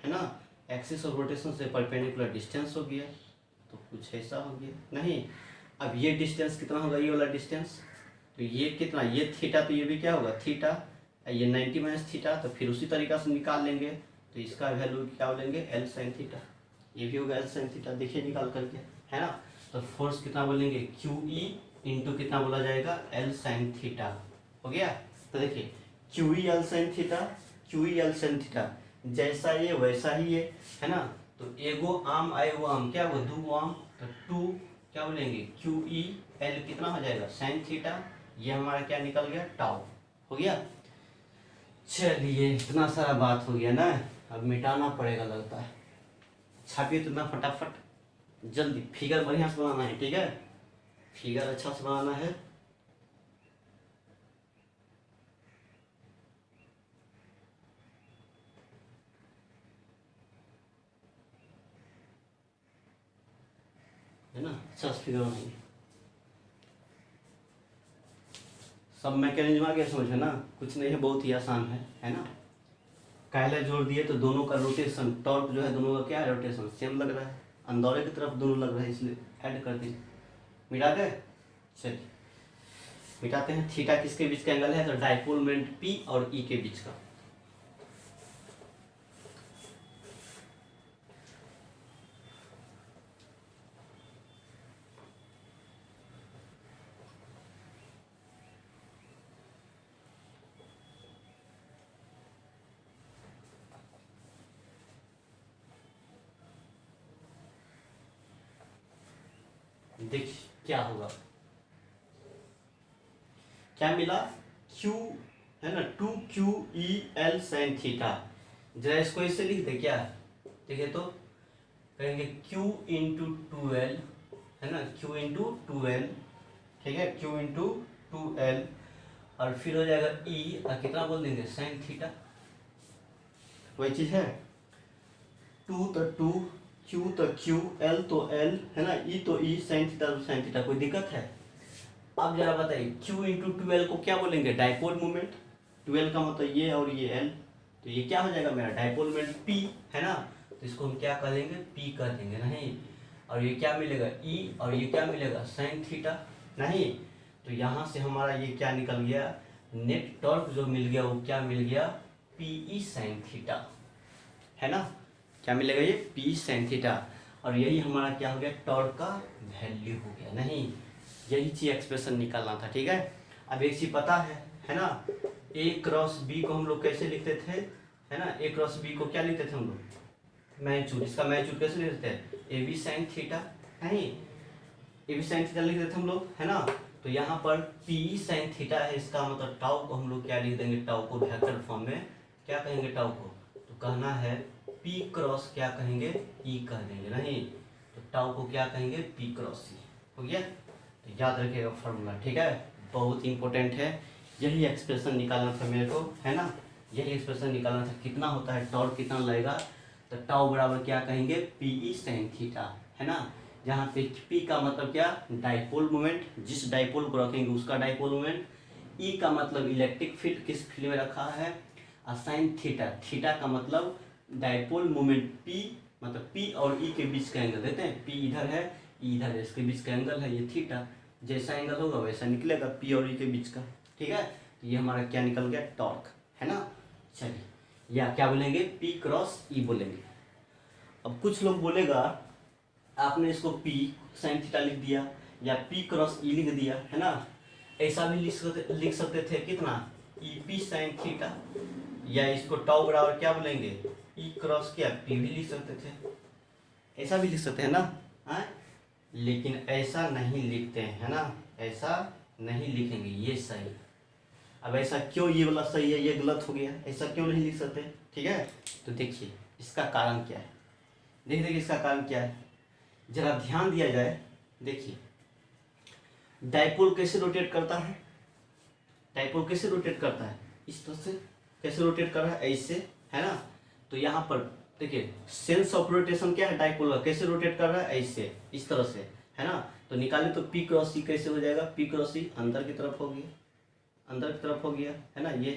है ना, एक्सिस ऑफ रोटेशन से परपेंडिकुलर डिस्टेंस हो गया, तो कुछ ऐसा हो गया नहीं, अब ये डिस्टेंस कितना होगा ये वाला डिस्टेंस, तो ये कितना ये थीटा, तो ये भी क्या होगा थीटा, ये 90 माइनस थीटा, तो फिर उसी तरीका से निकाल लेंगे, तो इसका वैल्यू क्या बोलेंगे एल साइन थीटा, ये भी होगा एल साइन थीटा, देखिए निकाल करके है ना, तो फोर्स कितना बोलेंगे क्यू ई इंटू कितना बोला जाएगा एल साइन थीटा, हो गया, तो देखिए Q E L sine theta, Q E L sine theta, जैसा ये वैसा ही ये है ना, तो एगो आम आएगो आम क्या हुआ दो आम, तो टू क्या बोलेंगे क्यू ई एल कितना हो जाएगा साइन थीटा, ये हमारा क्या निकल गया टाउ, हो गया। चलिए इतना सारा बात हो गया ना, अब मिटाना पड़ेगा लगता है, छापिए तो ना फटाफट जल्दी, फिगर बढ़िया से बनाना है ठीक है, फिगर अच्छा से बनाना है, है ना, अच्छा से फिगर बनाएंगे, सब मैकेनिज्म आ गया समझ है ना, कुछ नहीं है बहुत ही आसान है ना, कायला जोड़ दिए तो दोनों का रोटेशन टॉर्क जो है दोनों का क्या है रोटेशन सेम लग रहा है, अंदौले की तरफ दोनों लग रहा है इसलिए ऐड कर दिए, मिटा दे, चलिए मिटाते हैं, थीटा किसके बीच का एंगल है, तो डाइपोल मोमेंट पी और ई के बीच का, देख क्या होगा, क्या मिला, Q है ना 2QEL sin थीटा। जरा इसको इससे लिख दे क्या, देखिए तो कहेंगे Q इंटू 2L है ना, Q इंटू 2L, ठीक है, Q इंटू 2L और फिर हो जाएगा E और कितना बोल देंगे sin थीटा, वही चीज है, 2 तो 2, Q तो Q, L तो L है ना, E तो E, sin थीटा तो sin थीटा, कोई दिक्कत है। अब जरा बताइए Q इंटू 2L को क्या बोलेंगे, डाइपोल मोमेंट, 2L का मतलब ये और ये L, तो ये क्या हो जाएगा मेरा डाइपोल मोमेंट P है ना, तो इसको हम क्या कह देंगे P कह देंगे नहीं, और ये क्या मिलेगा E और ये क्या मिलेगा sin थीटा नहीं, तो यहाँ से हमारा ये क्या निकल गया, नेट टॉर्क जो मिल गया वो क्या मिल गया PE sin थीटा है ना, क्या मिलेगा ये P sin थीटा, और यही हमारा क्या हो गया टॉर्क का वैल्यू हो गया नहीं, यही चीज एक्सप्रेशन निकालना था, ठीक है। अब एक चीज पता है ना, A क्रॉस B को हम लोग कैसे लिखते थे, है ना, A क्रॉस B को क्या लिखते थे हम लोग, मैग्नीट्यूड, इसका मैग्नीट्यूड कैसे लिखते थे, AB sin थीटा नहीं, AB sin थीटा लिख देते थे हम लोग है ना, तो यहाँ पर PE sin थीटा है, इसका मतलब टाउ को हम लोग क्या लिख देंगे, टाउ को वेक्टर फॉर्म में क्या कहेंगे, टाउ को तो कहना है P क्रॉस क्या कहेंगे E कह देंगे नहीं, तो टाउ को क्या कहेंगे P क्रॉस E, हो गया, तो याद रखिएगा फॉर्मूला, ठीक है, बहुत इंपॉर्टेंट है, यही एक्सप्रेशन निकालना था मेरे को है ना, यही एक्सप्रेशन निकालना था, कितना होता है टॉर्क कितना लगेगा, तो टाउ बराबर क्या कहेंगे PE sin थीटा है ना, जहाँ पे P का मतलब क्या डाइपोल मोमेंट, जिस डाइपोल को रखेंगे उसका डाइपोल मोमेंट, E का मतलब इलेक्ट्रिक फील्ड किस फील्ड में रखा है, और sin थीटा, थीटा का मतलब डाइपोल मोमेंट P, मतलब P और E के बीच का एंगल देते हैं, P इधर है E इधर है, इसके बीच का एंगल है ये थीटा, जैसा एंगल होगा वैसा निकलेगा P और E के बीच का, ठीक है, तो ये हमारा क्या निकल गया टॉर्क है ना। चलिए या क्या बोलेंगे P क्रॉस E बोलेंगे। अब कुछ लोग बोलेगा आपने इसको P sin थीटा लिख दिया या P क्रॉस E लिख दिया है ना, ऐसा भी लिख सकते थे कितना EP sin थीटा, या इसको टाउ बराबर क्या बोलेंगे E क्रॉस क्या P भी लिख सकते थे, ऐसा भी लिख सकते हैं ना, हाँ, लेकिन ऐसा नहीं लिखते हैं है ना, ऐसा नहीं लिखेंगे, ये सही। अब ऐसा क्यों, ये वाला सही है ये गलत हो गया, ऐसा क्यों नहीं लिख सकते, ठीक है, तो देखिए इसका कारण क्या है, देखिए इसका कारण क्या है, जरा ध्यान दिया जाए, देखिए डाइपोल कैसे रोटेट करता है, डाइपोल कैसे रोटेट करता है, इस तरह से कैसे रोटेट कर रहा है, ऐसे है ना, तो यहाँ पर देखिए सेंस ऑफ रोटेशन क्या है डाइपोल का, कैसे रोटेट कर रहा है, ऐसे इस तरह से है ना, तो निकाले तो P क्रॉस E कैसे हो जाएगा, P क्रॉस E अंदर की तरफ हो गया, अंदर की तरफ हो गया है ना, ये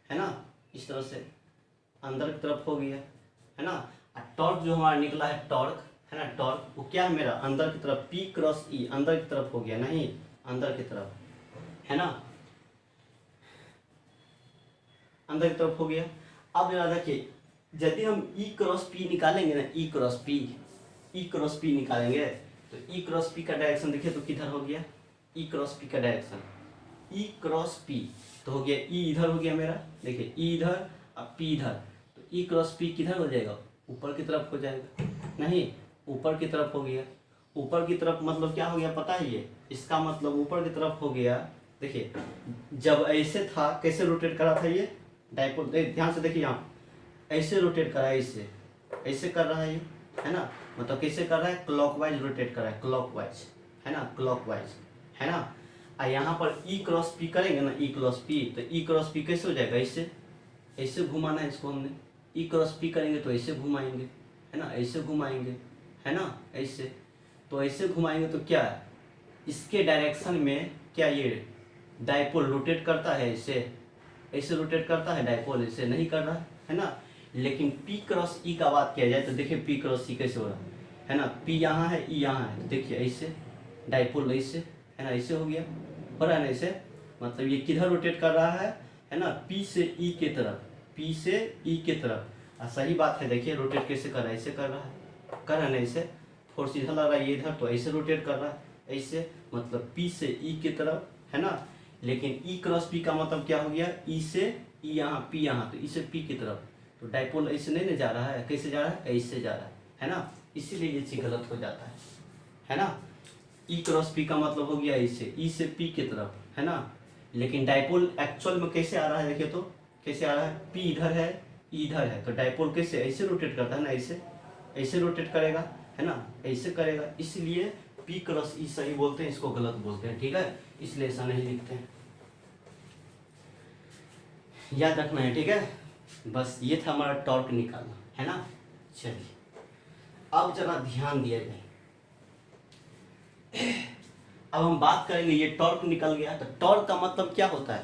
है ना, इस तरह से अंदर की तरफ हो गया है ना, और टॉर्क जो हमारा निकला है टॉर्क है ना, टॉर्क वो क्या है मेरा अंदर की तरफ, P क्रॉस E अंदर की तरफ हो गया नहीं, अंदर की तरफ है ना, अंदर की तरफ हो गया। अब जरा देखिए यदि हम E क्रॉस P निकालेंगे ना, E क्रॉस P निकालेंगे, तो E क्रॉस P का डायरेक्शन देखिए तो किधर हो गया, E क्रॉस P का डायरेक्शन E क्रॉस P तो हो गया, E इधर हो गया मेरा, देखिए E इधर और P इधर, तो E क्रॉस P किधर हो जाएगा, ऊपर की तरफ हो जाएगा नहीं, ऊपर की तरफ हो गया, ऊपर की तरफ मतलब क्या हो गया पता है, ये इसका मतलब ऊपर की तरफ हो गया। देखिए जब ऐसे था कैसे रोटेट करा था ये डाइपोल, ध्यान से देखिए यहाँ ऐसे रोटेट करा है, ऐसे कर रहा है ये है ना, मतलब कैसे कर रहा है क्लॉकवाइज रोटेट कर रहा है, क्लॉकवाइज है ना, क्लॉकवाइज है ना, और यहाँ पर E क्रॉस P करेंगे ना, E क्रॉस P, तो E क्रॉस P कैसे हो जाएगा, ऐसे घुमाना है इसको हमने, E क्रॉस P करेंगे तो ऐसे घुमाएंगे है ना, ऐसे घुमाएंगे है ना, ऐसे, तो ऐसे घुमाएंगे तो क्या इसके डायरेक्शन में क्या ये डाइपोल रोटेट करता है, ऐसे रोटेट करता है डाइपोल, ऐसे नहीं कर रहा है ना, लेकिन P क्रॉस E का बात किया जाए तो देखिए P क्रॉस E कैसे हो रहा है ना, P यहाँ है E यहाँ है, तो देखिए ऐसे डाइपोल ऐसे है ना, ऐसे हो गया, हो रहा है ना ऐसे, मतलब ये किधर रोटेट कर रहा है ना, P से E के तरफ, P से E के तरफ, सही बात है, देखिए रोटेट कैसे कर रहा है, ऐसे कर रहा है ना, ऐसे फोर्स इधर लग रहा है ये इधर, तो ऐसे रोटेट कर रहा है ऐसे, मतलब P से E के तरफ है ना, लेकिन E क्रॉस P का मतलब क्या हो गया, E से E यहाँ P यहाँ, तो E से P की तरफ, तो डाइपोल ऐसे नहीं जा रहा है, कैसे जा रहा है, ऐसे जा रहा है ना, इसीलिए ये चीज गलत हो जाता है ना। ई क्रॉस पी का मतलब हो गया इससे ई से पी की तरफ, है ना। लेकिन डाइपोल एक्चुअल में कैसे आ रहा है, देखिए तो कैसे आ रहा है, पी इधर है ई इधर है, तो डाइपोल कैसे ऐसे रोटेट करता है ना, ऐसे ऐसे रोटेट करेगा, है ना, ऐसे करेगा, इसलिए पी क्रॉस ई सही बोलते हैं, इसको गलत बोलते हैं, ठीक है, इसलिए ऐसा नहीं लिखते हैं, याद रखना है, ठीक है। बस ये था हमारा टॉर्क निकालना, है ना। चलिए अब जरा ध्यान दिया जाए, अब हम बात करेंगे, ये टॉर्क निकल गया, तो टॉर्क का मतलब क्या होता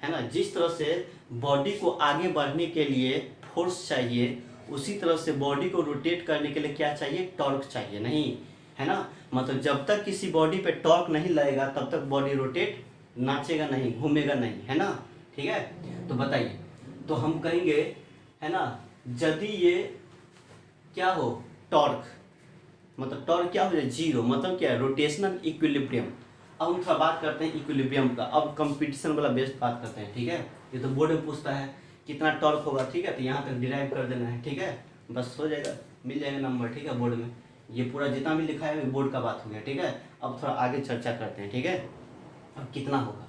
है ना। जिस तरह से बॉडी को आगे बढ़ने के लिए फोर्स चाहिए, उसी तरह से बॉडी को रोटेट करने के लिए क्या चाहिए, टॉर्क चाहिए, नहीं, है ना। मतलब जब तक किसी बॉडी पे टॉर्क नहीं लगेगा तब तक बॉडी रोटेट नाचेगा नहीं, घूमेगा नहीं, है ना, ठीक है। तो बताइए, तो हम कहेंगे, है ना, यदि ये क्या हो टॉर्क, मतलब टॉर्क क्या हो जाए, जीरो, मतलब क्या है, रोटेशनल इक्विलिब्रियम। अब हम थोड़ा बात करते हैं इक्विलिब्रियम का, अब कंपटीशन वाला बेस्ड बात करते हैं, ठीक है। ये तो बोर्ड में पूछता है कितना टॉर्क होगा, ठीक है, तो यहाँ तक डिराइव कर देना है, ठीक है, बस हो जाएगा, मिल जाएगा नंबर, ठीक है, बोर्ड में ये पूरा जितना भी लिखा है बोर्ड का बात हो गया, ठीक है। अब थोड़ा आगे चर्चा करते हैं, ठीक है। अब कितना होगा,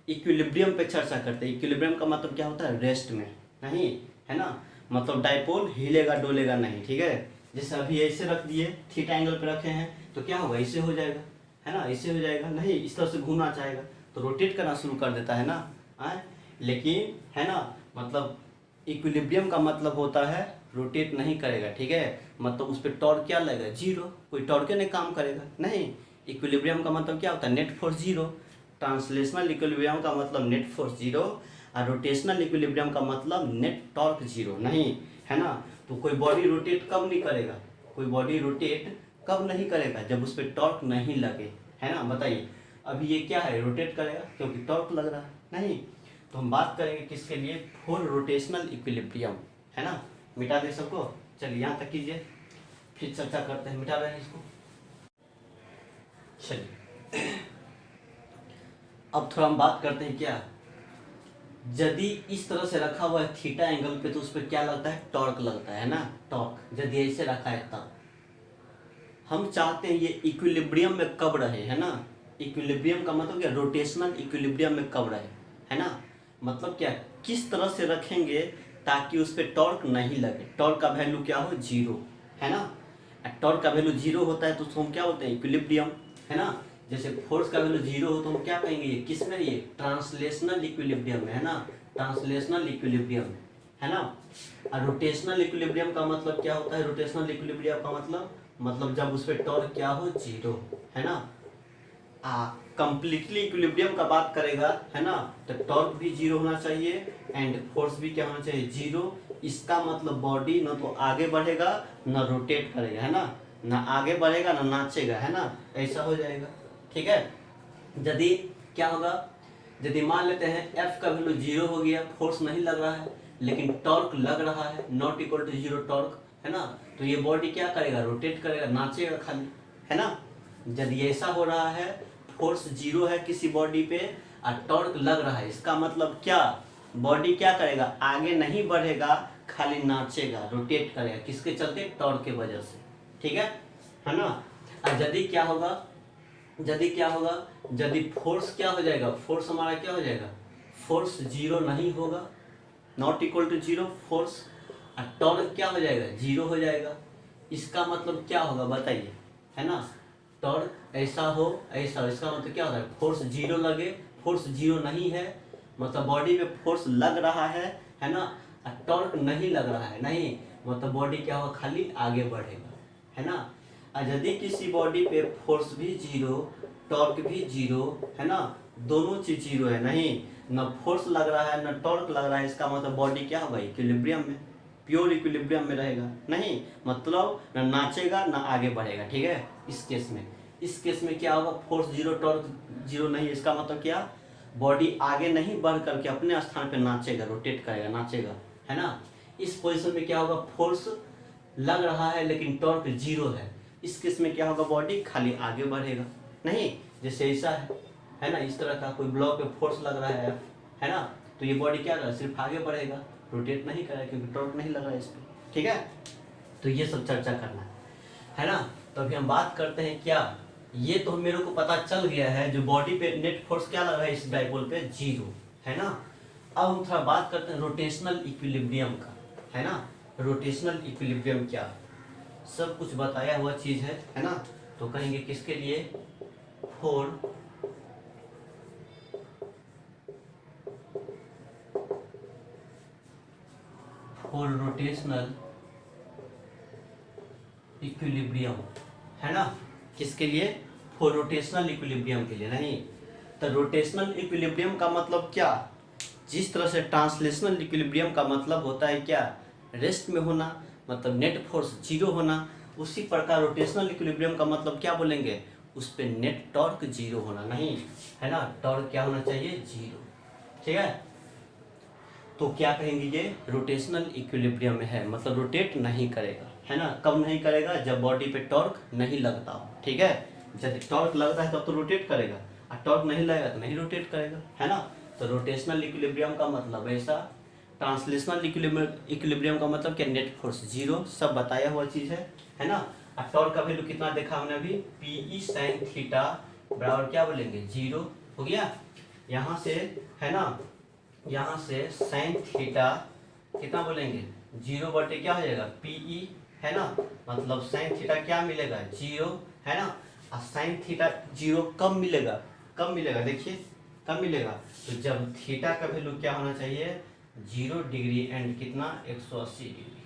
इक्विलिब्रियम पे चर्चा करते हैं। इक्विलिब्रियम का मतलब क्या होता है, रेस्ट में, नहीं, है ना, मतलब डाइपोल हिलेगा डोलेगा नहीं, ठीक है। जैसे अभी ऐसे रख दिए, थीटा एंगल पे रखे हैं, तो क्या होगा, ऐसे हो जाएगा, है ना, ऐसे हो जाएगा, नहीं, इस तरह से घूमना चाहेगा तो रोटेट करना शुरू कर देता है ना, लेकिन, है ना, मतलब इक्विलिब्रियम का मतलब होता है रोटेट नहीं करेगा, ठीक है, मतलब उस पर टॉर्क क्या लगेगा, जीरो, कोई टॉर्क नहीं काम करेगा, नहीं। इक्विलिब्रियम का मतलब क्या होता है, net force zero. Translational equilibrium का मतलब नेट फोर्स जीरो, और रोटेशनल इक्विलिब्रियम का मतलब नेट टॉर्क जीरो, नहीं, है ना। तो कोई बॉडी रोटेट कब नहीं करेगा, कोई बॉडी रोटेट कब नहीं करेगा, जब उस पर टॉर्क नहीं लगे, है ना। बताइए, अभी ये क्या है, रोटेट करेगा क्योंकि टॉर्क लग रहा है, नहीं। तो हम बात करेंगे किसके लिए, फॉर रोटेशनल इक्विलिब्रियम, है ना। मिटा दे सबको, चलिए यहाँ तक कीजिए, फिर चर्चा करते हैं, मिटा रहे हैं इसको। चलिए अब थोड़ा हम बात करते हैं, क्या यदि इस तरह से रखा हुआ है थीटा एंगल पे, तो उस पर क्या लगता है, टॉर्क लगता है ना, टॉर्क। यदि ऐसे रखा है तब हम चाहते हैं ये इक्विलिब्रियम में कब रहे, है ना। इक्विलिब्रियम का मतलब क्या, रोटेशनल इक्विलिब्रियम में कब रहे, है ना, मतलब क्या, किस तरह से रखेंगे ताकि उस पर टॉर्क नहीं लगे, टॉर्क का वैल्यू क्या हो, जीरो, है ना। टॉर्क का वैल्यू जीरो होता है तो उसको हम क्या बोलते हैं, इक्विलिब्रियम, है ना। जैसे फोर्स का वैल्यू जीरो हो तो हम क्या कहेंगे, ये किस में, ये ट्रांसलेशनल इक्विलिब्रियम में, है ना, ट्रांसलेशनल इक्विलिब्रियम, है ना। और रोटेशनल इक्विलिब्रियम का मतलब क्या होता है, रोटेशनल इक्विलिब्रियम का मतलब जब उस पर टॉर्क क्या हो, जीरो, है ना। कंप्लीटली इक्विलिब्रियम का बात करेगा, है ना, तो टॉर्क भी जीरो होना चाहिए एंड फोर्स भी क्या होना चाहिए, जीरो। इसका मतलब बॉडी न तो आगे बढ़ेगा न रोटेट करेगा, है ना, ना आगे बढ़ेगा ना नाचेगा, है ना, ऐसा हो जाएगा, ठीक है। यदि क्या होगा, यदि मान लेते हैं एफ का वैल्यू जीरो हो गया, फोर्स नहीं लग रहा है लेकिन टॉर्क लग रहा है, not equal to zero torque, है ना, तो ये बॉडी क्या करेगा, रोटेट करेगा, नाचेगा खाली, है ना। यदि ऐसा हो रहा है, फोर्स जीरो है किसी बॉडी पे और टॉर्क लग रहा है, इसका मतलब क्या, बॉडी क्या करेगा, आगे नहीं बढ़ेगा, खाली नाचेगा, रोटेट करेगा, किसके चलते, टॉर्क के वजह से, ठीक है ना। और यदि क्या होगा, यदि फोर्स क्या हो जाएगा, फोर्स हमारा क्या हो जाएगा, फोर्स जीरो नहीं होगा, not equal to zero force, और टॉर्क क्या हो जाएगा, जीरो हो जाएगा। इसका मतलब क्या होगा बताइए, है ना, टॉर्क ऐसा हो, इसका मतलब क्या होता है, फोर्स जीरो लगे, फोर्स जीरो नहीं है, मतलब बॉडी पे फोर्स लग रहा है ना, और टॉर्क नहीं लग रहा है, नहीं, मतलब बॉडी क्या होगा, खाली आगे बढ़ेगा, है ना। और यदि किसी बॉडी पे फोर्स भी जीरो, टॉर्क भी जीरो, है ना, दोनों चीज जीरो है, नहीं, न फोर्स लग रहा है न टॉर्क लग रहा है, इसका मतलब बॉडी क्या होगा, इक्विलिब्रियम में, प्योर इक्विलिब्रियम में रहेगा, नहीं, मतलब न नाचेगा न आगे बढ़ेगा, ठीक है। इस केस में क्या होगा, फोर्स जीरो टॉर्क जीरो नहीं, इसका मतलब क्या, बॉडी आगे नहीं बढ़ करके अपने स्थान पे नाचेगा, रोटेट करेगा, नाचेगा, है ना। इस पोजीशन में क्या होगा, फोर्स लग रहा है लेकिन टॉर्क जीरो है, इस केस में क्या होगा, बॉडी खाली आगे बढ़ेगा, नहीं, जैसे ऐसा है ना, इस तरह का कोई ब्लॉक पे फोर्स लग रहा है ना, तो ये बॉडी क्या करेगा, सिर्फ आगे बढ़ेगा, रोटेट नहीं करेगा क्योंकि टॉर्क नहीं लग रहा है इस पर, ठीक है। तो ये सब चर्चा करना है ना। तो अभी हम बात करते हैं क्या, ये तो मेरे को पता चल गया है, जो बॉडी पे नेट फोर्स क्या लगा है इस डाइपोल पे, जीरो, है ना। अब हम थोड़ा बात करते हैं रोटेशनल इक्विलिब्रियम का, है ना। रोटेशनल इक्विलिब्रियम क्या, सब कुछ बताया हुआ चीज है ना। तो कहेंगे किसके लिए, फॉर रोटेशनल इक्विलिब्रियम, है ना। किसके लिए, फॉर रोटेशनल इक्विलिब्रियम के लिए नहीं। तो रोटेशनल इक्विलिब्रियम का मतलब क्या, जिस तरह से ट्रांसलेशनल इक्विलिब्रियम का मतलब होता है क्या, रेस्ट में होना, मतलब नेट फोर्स जीरो होना, उसी प्रकार रोटेशनल इक्विलिब्रियम का मतलब क्या बोलेंगे, उस पर नेट टॉर्क जीरो होना नहीं, है ना। टॉर्क क्या होना चाहिए, जीरो, ठीक है। तो क्या कहेंगे, ये रोटेशनल इक्विलिब्रियम में है, मतलब रोटेट नहीं करेगा, है ना। कब नहीं करेगा, जब बॉडी पे टॉर्क नहीं लगता हो, ठीक है। जब टॉर्क लगता है तब तो रोटेट करेगा, और टॉर्क नहीं लगेगा तो नहीं रोटेट करेगा, है ना। तो रोटेशनल इक्विलिब्रियम का मतलब ऐसा, ट्रांसलेशनल इक्विलिब्रियम का मतलब क्या, नेट फोर्स जीरो, सब बताया हुआ चीज है ना। और टॉर्क का वैल्यू कितना देखा हमने अभी, पी साइन थीटा बराबर क्या बोलेंगे, जीरो, हो गया। यहाँ से, है ना, यहाँ से साइन थीटा कितना बोलेंगे, जीरो बटे क्या हो जाएगा, पीई, है ना। मतलब साइन थीटा क्या मिलेगा, जीरो, है ना। और साइन थीटा जीरो कब मिलेगा, कब मिलेगा, देखिए कब मिलेगा, तो जब थीटा का वैल्यू क्या होना चाहिए, 0 डिग्री एंड कितना 180 डिग्री,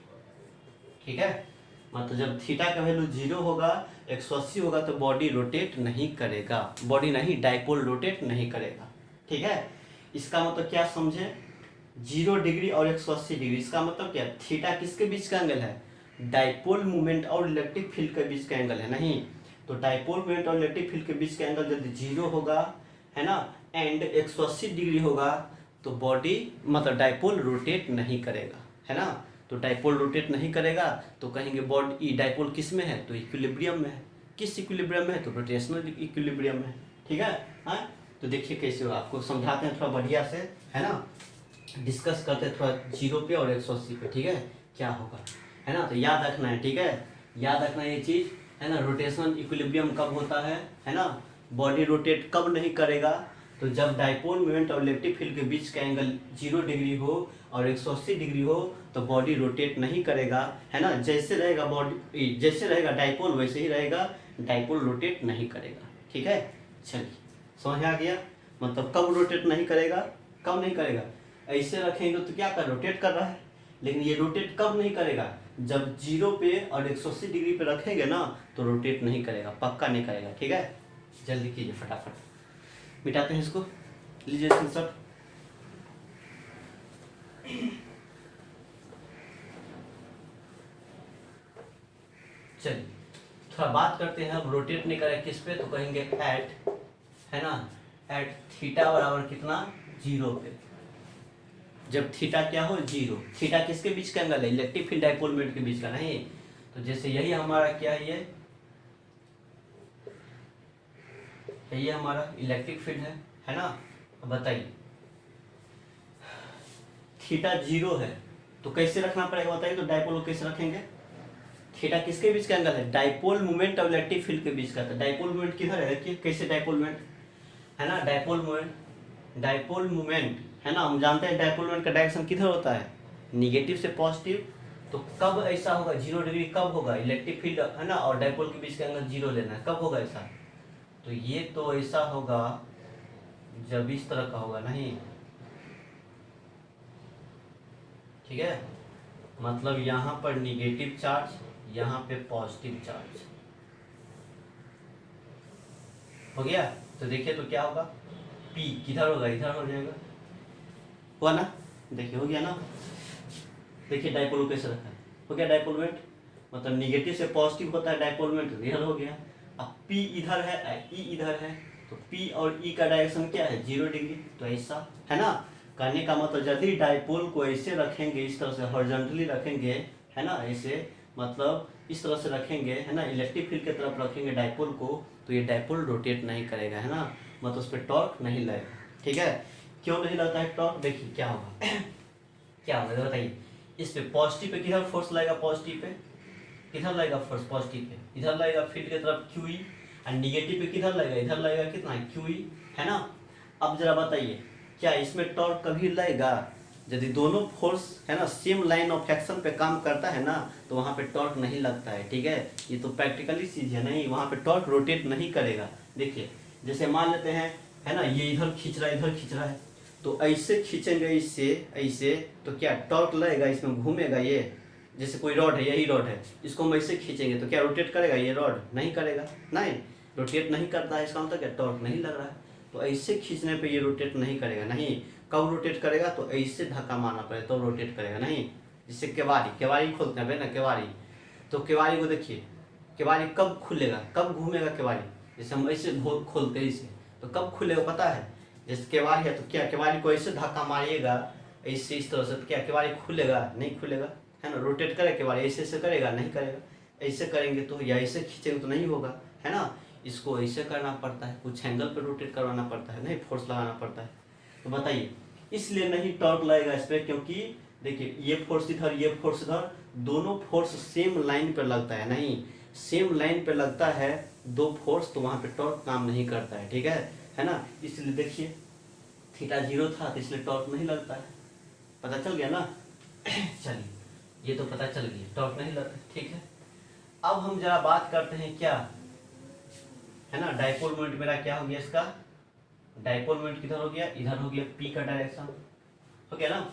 ठीक है। मतलब जब थीटा का वैल्यू 0 होगा, 180 होगा, तो बॉडी रोटेट नहीं करेगा, बॉडी नहीं, डाइपोल रोटेट नहीं करेगा, ठीक है। इसका मतलब क्या समझे, 0 डिग्री और 180 डिग्री, इसका मतलब क्या, थीटा किसके बीच का एंगल है, डाइपोल मूवमेंट और इलेक्ट्रिक फील्ड के बीच का एंगल है, नहीं। तो डाइपोल मूवमेंट और इलेक्ट्रिक फील्ड के बीच का एंगल यदि 0 होगा, है ना, एंड 180 डिग्री होगा, तो बॉडी मतलब डाइपोल रोटेट नहीं करेगा, है ना। तो डाइपोल रोटेट नहीं करेगा, तो कहेंगे बॉडी डाइपोल किस में है, तो इक्विलिब्रियम में है। किस इक्विलिब्रियम में है, तो रोटेशनल इक्विलिब्रियम में है, ठीक है। हाँ, तो देखिए कैसे हो, आपको समझाते हैं थोड़ा बढ़िया से, है ना, डिस्कस करते हैं थोड़ा 0 पे और 180 पे, ठीक है, क्या होगा, है ना। तो याद रखना है, ठीक है, याद रखना ये चीज़, है ना। रोटेशनल इक्विलिब्रियम कब होता है ना, बॉडी रोटेट कब नहीं करेगा, तो जब डाइपोल मोमेंट और इलेक्ट्रिक फील्ड के बीच का एंगल 0 डिग्री हो और 180 डिग्री हो, तो बॉडी रोटेट नहीं करेगा, है ना। जैसे रहेगा बॉडी, जैसे रहेगा डाइपोल वैसे ही रहेगा, डाइपोल रोटेट नहीं करेगा, ठीक है। चलिए समझ आ गया, मतलब कब रोटेट नहीं करेगा, कब नहीं करेगा, ऐसे रखेंगे तो क्या कर, रोटेट कर रहा है, लेकिन ये रोटेट कब नहीं करेगा, जब 0 पे और 180 डिग्री पे रखेंगे ना, तो रोटेट नहीं करेगा, पक्का नहीं करेगा, ठीक है। जल्दी कीजिए फटाफट, मिटाते हैं इसको, लीजिए स्क्रीनशॉट। चलिए थोड़ा बात करते हैं, हम रोटेट नहीं करें किस पे, तो कहेंगे एट, है ना, एट थीटा बराबर कितना, 0 पे। जब थीटा क्या हो, 0, थीटा किसके बीच का एंगल है, इलेक्ट्रिक फील्ड डाइपोल मोमेंट के बीच का, नहीं। तो जैसे यही हमारा क्या है, ये हमारा इलेक्ट्रिक फील्ड है ना। अब बताइए थीटा 0 है, तो कैसे रखना पड़ेगा बताइए, तो डाइपोल कैसे रखेंगे, थीटा किसके बीच का एंगल है, डाइपोल मोमेंट और इलेक्ट्रिक फील्ड के बीच का। तो डाइपोल मोमेंट किधर है, देखिए कैसे डाइपोल मोमेंट, है ना, डाइपोल मोमेंट, है ना। हम जानते हैं डाइपोल मोमेंट का डायरेक्शन किधर होता है, निगेटिव से पॉजिटिव। तो कब ऐसा होगा, 0 डिग्री कब होगा, इलेक्ट्रिक फील्ड, है ना, और डाइपोल के बीच का एंगल 0 लेना है, कब होगा ऐसा, तो ये तो ऐसा होगा जब इस तरह का होगा, नहीं, ठीक है। मतलब यहाँ पर निगेटिव चार्ज, यहाँ पे पॉजिटिव चार्ज, हो गया। तो देखिए तो क्या होगा, P किधर होगा, इधर हो जाएगा, हुआ ना, देखिए हो गया ना। देखिए डाइपोल कैसे रखा है, हो गया डाइपोल मोमेंट, मतलब निगेटिव से पॉजिटिव होता है डाइपोल मोमेंट, इधर हो गया। अब P इधर है, E इधर है, तो P और E का डायरेक्शन क्या है, 0 डिग्री, तो ऐसा, है ना। कहने का मतलब यदि डाइपोल को ऐसे रखेंगे, इस तरह से हॉरिजॉन्टली रखेंगे, है ना, ऐसे मतलब इस तरह से रखेंगे, है ना, इलेक्ट्रिक फील्ड की तरफ रखेंगे डाइपोल को, तो ये डाइपोल रोटेट नहीं करेगा, है ना, मतलब उस पर टॉर्क नहीं लगेगा, ठीक है। क्यों नहीं लगता है टॉर्क, देखिए क्या होगा क्या होगा बताइए, इस पे पॉजिटिव पे किधर फोर्स लगेगा, पॉजिटिव पे किधर लगेगा फोर्स, पॉजिटिव पे इधर लगेगा फील्ड की तरफ QE, और निगेटिव पे किधर लगेगा, इधर लगेगा कितना QE, है ना। अब जरा बताइए क्या इसमें टॉर्क कभी लगेगा, यदि दोनों फोर्स है ना सेम लाइन ऑफ एक्शन पे काम करता है ना तो वहाँ पे टॉर्क नहीं लगता है, ठीक है। ये तो प्रैक्टिकली चीज है, नहीं वहाँ पे टॉर्क रोटेट नहीं करेगा। देखिए जैसे मान लेते हैं है ना, ये इधर खींच रहा है इधर खींच रहा है, तो ऐसे खींचेंगे इससे ऐसे तो क्या टॉर्क लगेगा, इसमें घूमेगा ये। जैसे कोई रॉड है, यही रॉड है, इसको हम ऐसे खींचेंगे तो क्या रोटेट करेगा ये रॉड, नहीं करेगा, नहीं रोटेट नहीं करता है, इसका मतलब क्या टॉर्क नहीं लग रहा है। तो ऐसे खींचने पे ये रोटेट नहीं करेगा, नहीं। कब रोटेट करेगा, तो ऐसे धक्का मारना पड़ेगा तो रोटेट करेगा, नहीं। जैसे केवाड़ी खोलते हैं ना केवाड़ी, तो केवाड़ी को देखिए केवाड़ी कब खुलेगा, कब घूमेगा केवाड़ी, जैसे हम ऐसे खोलते हैं इसे तो कब खुलेगा पता है। जैसे केवाड़ी है तो क्या केवाड़ी को ऐसे धक्का मारिएगा ऐसे इस तरह से, तो क्या केवाड़ी खुलेगा, नहीं खुलेगा, है ना। रोटेट करे केवाड़ी ऐसे ऐसे करेगा, नहीं करेगा। ऐसे करेंगे तो या ऐसे खींचेंगे तो नहीं होगा, है ना। इसको ऐसे करना पड़ता है, कुछ एंगल पे रोटेट करवाना पड़ता है, नहीं फोर्स लगाना पड़ता है। तो बताइए इसलिए नहीं टॉर्क लगेगा इस पर, क्योंकि देखिए ये फोर्स इधर ये फोर्स इधर, दोनों फोर्स सेम लाइन पर लगता है, नहीं सेम लाइन पे लगता है दो फोर्स तो वहाँ पे टॉर्क काम नहीं करता है, ठीक है ना। इसलिए देखिए थीटा 0 था तो इसलिए टॉर्क नहीं लगता है, पता चल गया ना। चलिए ये तो पता चल गया टॉर्क नहीं लगता, ठीक है। अब हम जरा बात करते हैं क्या है ना, डाइपोल मोमेंट मेरा क्या हो गया, इसका डाइपोल मोमेंट किधर हो गया, इधर हो गया, P का डायरेक्शन हो गया ना।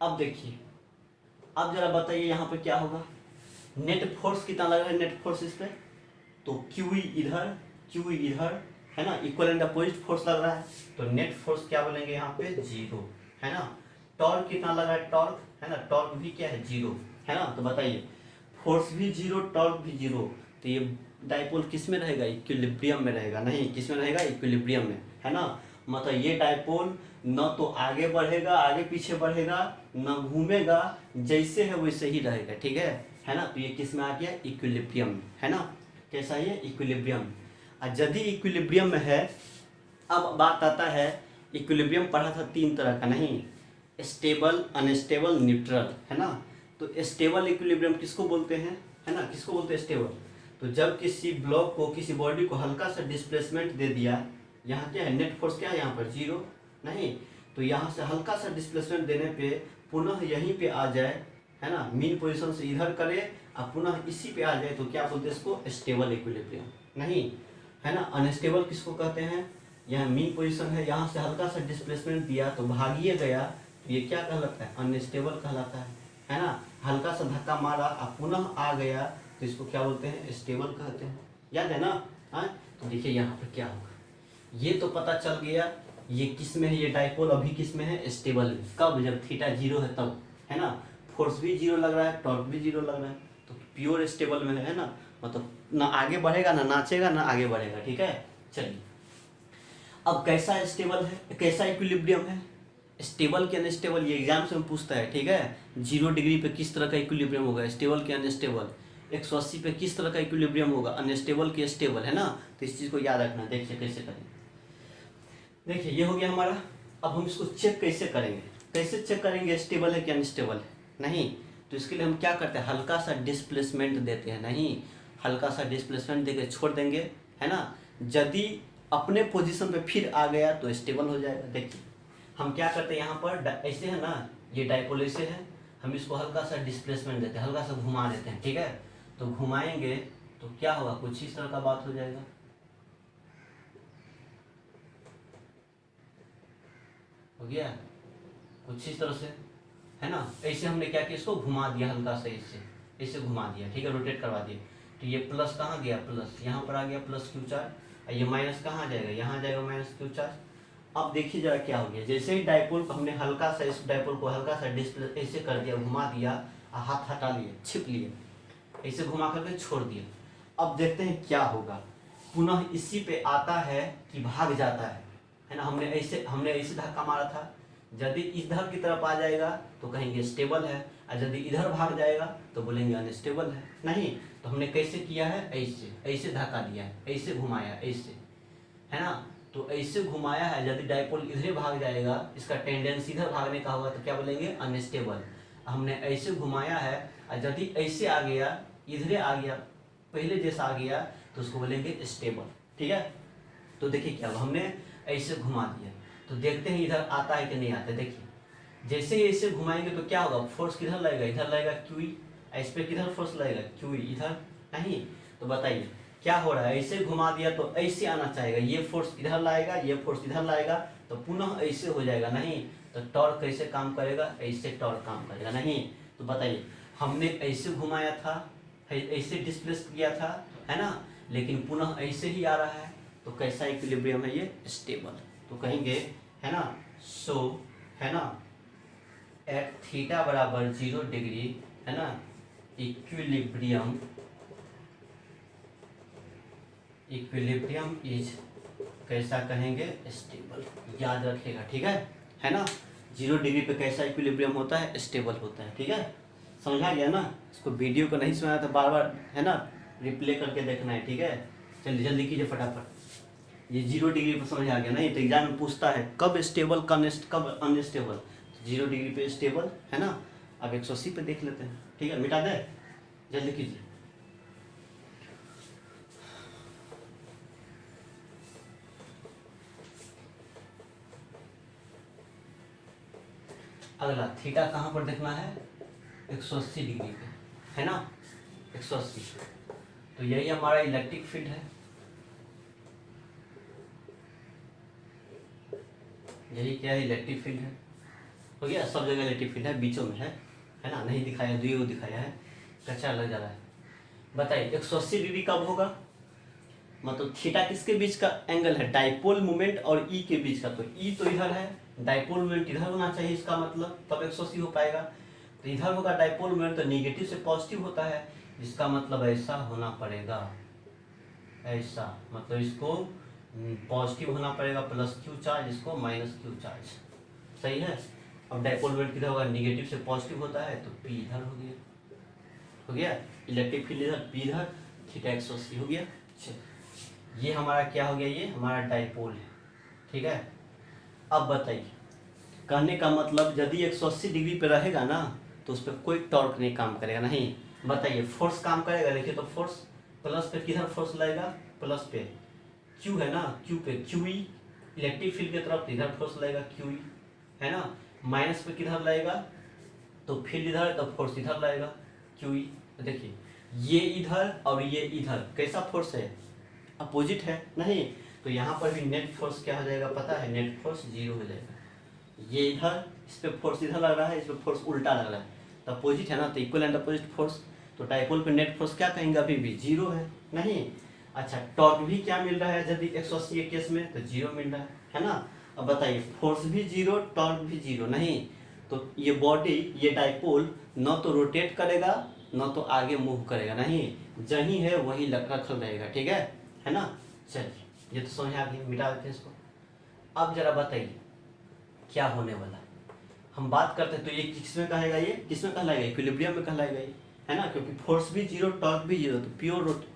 अब देखिए अब जरा बताइए यहाँ पे क्या होगा, नेट फोर्स कितना लग रहा है, नेट फोर्स इस पे तो QE इधर है ना, इक्वल एंड अपोजिट फोर्स लग रहा है, तो नेट फोर्स क्या बोलेंगे यहाँ पे 0, है ना। टॉर्क कितना लग रहा है, टॉर्क है ना, टॉर्क भी क्या है 0, है ना। तो बताइए फोर्स भी 0 टॉर्क भी 0, तो ये डाइपोल किस में रहेगा, इक्विलिब्रियम में रहेगा, नहीं किस में रहेगा, इक्विलिब्रियम में, है ना। मतलब ये डाइपोल न तो आगे बढ़ेगा आगे पीछे बढ़ेगा, न घूमेगा, जैसे है वैसे ही रहेगा, ठीक है ना। तो ये किस में आ गया, इक्विलिब्रियम में, है ना। कैसा ये इक्विलिब्रियम, और यदि इक्विलिब्रियम में है। अब बात आता है इक्विलिब्रियम पढ़ा था 3 तरह का, नहीं स्टेबल अनस्टेबल न्यूट्रल, है ना। तो स्टेबल इक्विलिब्रियम किसको बोलते हैं, है ना, किसको बोलते हैं स्टेबल, तो जब किसी ब्लॉक को किसी बॉडी को हल्का सा डिस्प्लेसमेंट दे दिया, यहाँ क्या है नेट फोर्स क्या है यहाँ पर 0, नहीं तो यहाँ से हल्का सा डिस्प्लेसमेंट देने पे पुनः यहीं पे आ जाए, है ना, मीन पोजीशन से इधर करे और पुनः इसी पे आ जाए, तो क्या बोलते हैं इसको स्टेबल इक्विलिब्रियम, नहीं है ना। अनस्टेबल किसको कहते हैं, यहाँ मीन पोजीशन है, यहाँ से हल्का सा डिस्प्लेसमेंट दिया तो भागिए गया, तो ये क्या कहलाता है, अनस्टेबल कहलाता है ना। हल्का सा धक्का मारा और पुनः आ गया तो इसको क्या बोलते हैं, स्टेबल कहते हैं, याद है ना। हाँ तो देखिए यहाँ पर क्या होगा, ये तो पता चल गया ये किस में है, ये डाइपोल अभी किस में है, स्टेबल में। कब, जब थीटा 0 है तब, है ना। फोर्स भी 0 लग रहा है, टॉर्क भी 0 लग रहा है, तो प्योर स्टेबल में है ना, मतलब ना आगे बढ़ेगा ना नाचेगा ना आगे बढ़ेगा, ठीक है। चलिए अब कैसा स्टेबल है, कैसा इक्विलिब्रियम है, स्टेबल के अनस्टेबल, ये एग्जाम से पूछता है, ठीक है। 0 डिग्री पे किस तरह का इक्विलिब्रियम होगा, स्टेबल के अनस्टेबल। 180 पे किस तरह का इक्विलिब्रियम होगा, अनस्टेबल के स्टेबल, है ना। तो इस चीज़ को याद रखना। देखिए कैसे करें, देखिए ये हो गया हमारा। अब हम इसको चेक कैसे करेंगे, कैसे चेक करेंगे स्टेबल है कि अनस्टेबल है, नहीं तो इसके लिए हम क्या करते हैं, हल्का सा डिस्प्लेसमेंट देते हैं, नहीं हल्का सा डिस्प्लेसमेंट देकर छोड़ देंगे, है ना। यदि अपने पोजीशन पे फिर आ गया तो स्टेबल हो जाएगा। देखिए हम क्या करते हैं, यहाँ पर ऐसे है ना, ये डाइपोल ऐसे है, हम इसको हल्का सा डिस्प्लेसमेंट देते हैं, हल्का सा घुमा देते हैं, ठीक है। तो घुमाएंगे तो क्या होगा, कुछ इस तरह का बात हो जाएगा, हो गया कुछ इस तरह से, है ना। ऐसे हमने क्या किया, इसको घुमा दिया हल्का सा, ऐसे घुमा दिया, ठीक है, रोटेट करवा दिया। तो ये प्लस कहाँ गया, प्लस यहाँ पर आ गया प्लस Q चार्ज, ये माइनस कहाँ आ जाएगा, यहाँ आ जाएगा माइनस Q चार्ज। अब देखिए जरा क्या हो गया, जैसे ही डाइपोल को हमने हल्का सा, इस डाइपोल को हल्का सा डिस्प्ले ऐसे कर दिया, घुमा दिया, हाथ हटा लिए, छिप लिए, ऐसे घुमा करके छोड़ दिया। अब देखते हैं क्या होगा, पुनः इसी पे आता है कि भाग जाता है ना। हमने ऐसे धक्का मारा था, यदि इधर की तरफ आ जाएगा तो कहेंगे स्टेबल है, और यदि इधर भाग जाएगा तो बोलेंगे अनस्टेबल है, नहीं। तो हमने कैसे किया है, ऐसे धक्का दिया है, ऐसे घुमाया, ऐसे, है ना। तो ऐसे घुमाया है, यदि डाइपोल इधर भाग जाएगा, इसका टेंडेंसी इधर भागने का होगा तो क्या बोलेंगे, अनस्टेबल। हमने ऐसे घुमाया है और यदि ऐसे आ गया, इधर आ गया, पहले जैसा आ गया तो उसको बोलेंगे स्टेबल, ठीक है। तो देखिए क्या हुआ, हमने ऐसे घुमा दिया तो देखते हैं इधर आता है कि नहीं आता। देखिए जैसे ही ऐसे घुमाएंगे तो क्या होगा, फोर्स किधर लगेगा, इधर लगेगा क्यू ई। इस पे किधर फोर्स लगेगा, क्यू ई, इधर नहीं। तो बताइए क्या हो रहा है, ऐसे घुमा दिया तो ऐसे आना चाहेगा, ये फोर्स इधर लाएगा, ये फोर्स इधर लाएगा, तो पुनः ऐसे हो जाएगा, नहीं। तो टॉर्क कैसे काम करेगा, ऐसे टॉर्क काम करेगा, नहीं। तो बताइए हमने ऐसे घुमाया था, ऐसे डिस्प्लेस किया था, है ना, लेकिन पुनः ऐसे ही आ रहा है, तो कैसा इक्विलिब्रियम है ये, स्टेबल। तो कहेंगे, है ना, सो, है ना, एट थीटा बराबर 0 डिग्री, है ना, इक्विलिब्रियम इज कैसा कहेंगे, स्टेबल। याद रखिएगा, ठीक है ना। 0 डिग्री पे कैसा इक्विलिब्रियम होता है, स्टेबल होता है, ठीक है। समझा गया ना। इसको वीडियो को नहीं सुना तो बार बार, है ना, रिप्ले करके देखना है, ठीक है। चलिए जल्दी कीजिए फटाफट। ये 0 डिग्री पे समझ आ गया, नहीं तो एग्जाम में पूछता है कब स्टेबल कब अनस्टेबल। 0 डिग्री पे स्टेबल, है ना। अब 180 पे देख लेते हैं, ठीक है। मिटा दे, जल्दी कीजिए। अगला थीटा कहाँ पर देखना है, 180 डिग्री पे, है ना, 180। तो यही हमारा इलेक्ट्रिक फील्ड है, यही क्या है, इलेक्ट्रिक फील्ड है। हो गया, सब जगह इलेक्ट्रिक फील्ड है, बीचों में है ना, नहीं दिखाया, दुई दिखाया है, कच्चा लग जा रहा है। बताइए 180 डिग्री कब होगा, मतलब थीटा किसके बीच का एंगल है, डाइपोल मोमेंट और ई के बीच का। तो ई तो इधर है, डाइपोल मोमेंट इधर होना चाहिए, इसका मतलब तब 180 हो पाएगा। तो इधर होगा डाइपोल मोमेंट, तो निगेटिव से पॉजिटिव होता है, जिसका मतलब ऐसा होना पड़ेगा, ऐसा, मतलब इसको पॉजिटिव होना पड़ेगा प्लस क्यू चार्ज, इसको माइनस क्यू चार्ज, सही है। अब डाइपोल मोमेंट किधर होगा, निगेटिव से पॉजिटिव होता है, तो पी इधर हो गया, इलेक्ट्रिक फील्ड इधर, पी इधर, थीटा 180 हो गया। ये हमारा क्या हो गया, ये हमारा डाइपोल है, ठीक है। अब बताइए, कहने का मतलब यदि 180 डिग्री पे रहेगा ना तो उस पर कोई टॉर्क नहीं काम करेगा, नहीं। बताइए फोर्स काम करेगा, देखिए तो फोर्स प्लस पे किधर फोर्स लगेगा, प्लस पे क्यू है ना, क्यू पे क्यू ई, इलेक्ट्रिक फील्ड की तरफ इधर फोर्स लगेगा क्यू ई, है ना। माइनस पे किधर लगेगा, तो फील्ड इधर, तो फोर्स इधर लगेगा क्यू ई। तो देखिए ये इधर और ये इधर कैसा फोर्स है, अपोजिट है, नहीं। तो यहाँ पर भी नेट फोर्स क्या हो जाएगा पता है, नेट फोर्स 0 हो जाएगा। ये इधर, इस पे फोर्स इधर लग रहा है, इस पे फोर्स उल्टा लग रहा है, तो अपोजिट है ना, तो इक्वल एंड अपोजिट फोर्स। तो डाइपोल पे नेट फोर्स क्या कहेंगे, अभी भी 0 है, नहीं। अच्छा टॉर्क भी क्या मिल रहा है यदि 180 के केस में, तो 0 मिल रहा है ना। अब बताइए फोर्स भी 0, टॉर्क भी 0, नहीं। तो ये बॉडी, ये डाइपोल न तो रोटेट करेगा न तो आगे मूव करेगा, नहीं, जहीं है वही रखल रहेगा, ठीक है ना। चलिए ये तो समझ आ गया, मिटा देते हैं इसको। अब जरा बताइए क्या होने वाला है, हम बात करते हैं। तो ये किसमें कहेगा, ये किसमें कहलाएगा, इक्विलिब्रियम में कहलाएगा ये, है ना, क्योंकि फोर्स भी 0, टॉर्क भी 0, तो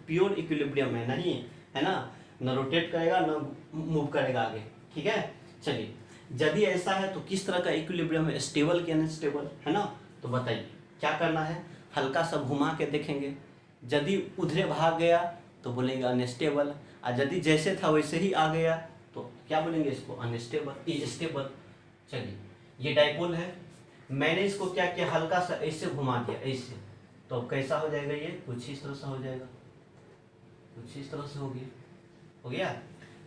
प्योर इक्विलिब्रियम है, नहीं है ना, न रोटेट करेगा न मूव करेगा आगे, ठीक है। चलिए यदि ऐसा है तो किस तरह का इक्विलिब्रियम है, स्टेबल कि अनस्टेबल, है ना। तो बताइए क्या करना है, हल्का सा घुमा के देखेंगे, यदि उधरे भाग गया तो बोलेंगे अनस्टेबल, और यदि जैसे था वैसे ही आ गया तो क्या बोलेंगे, इसको अनस्टेबल, स्टेबल। चलिए ये डाइपोल है, मैंने इसको क्या किया, हल्का सा ऐसे घुमा दिया, ऐसे, तो कैसा हो जाएगा, ये कुछ इस तरह से हो जाएगा, कुछ इस तरह से हो गया।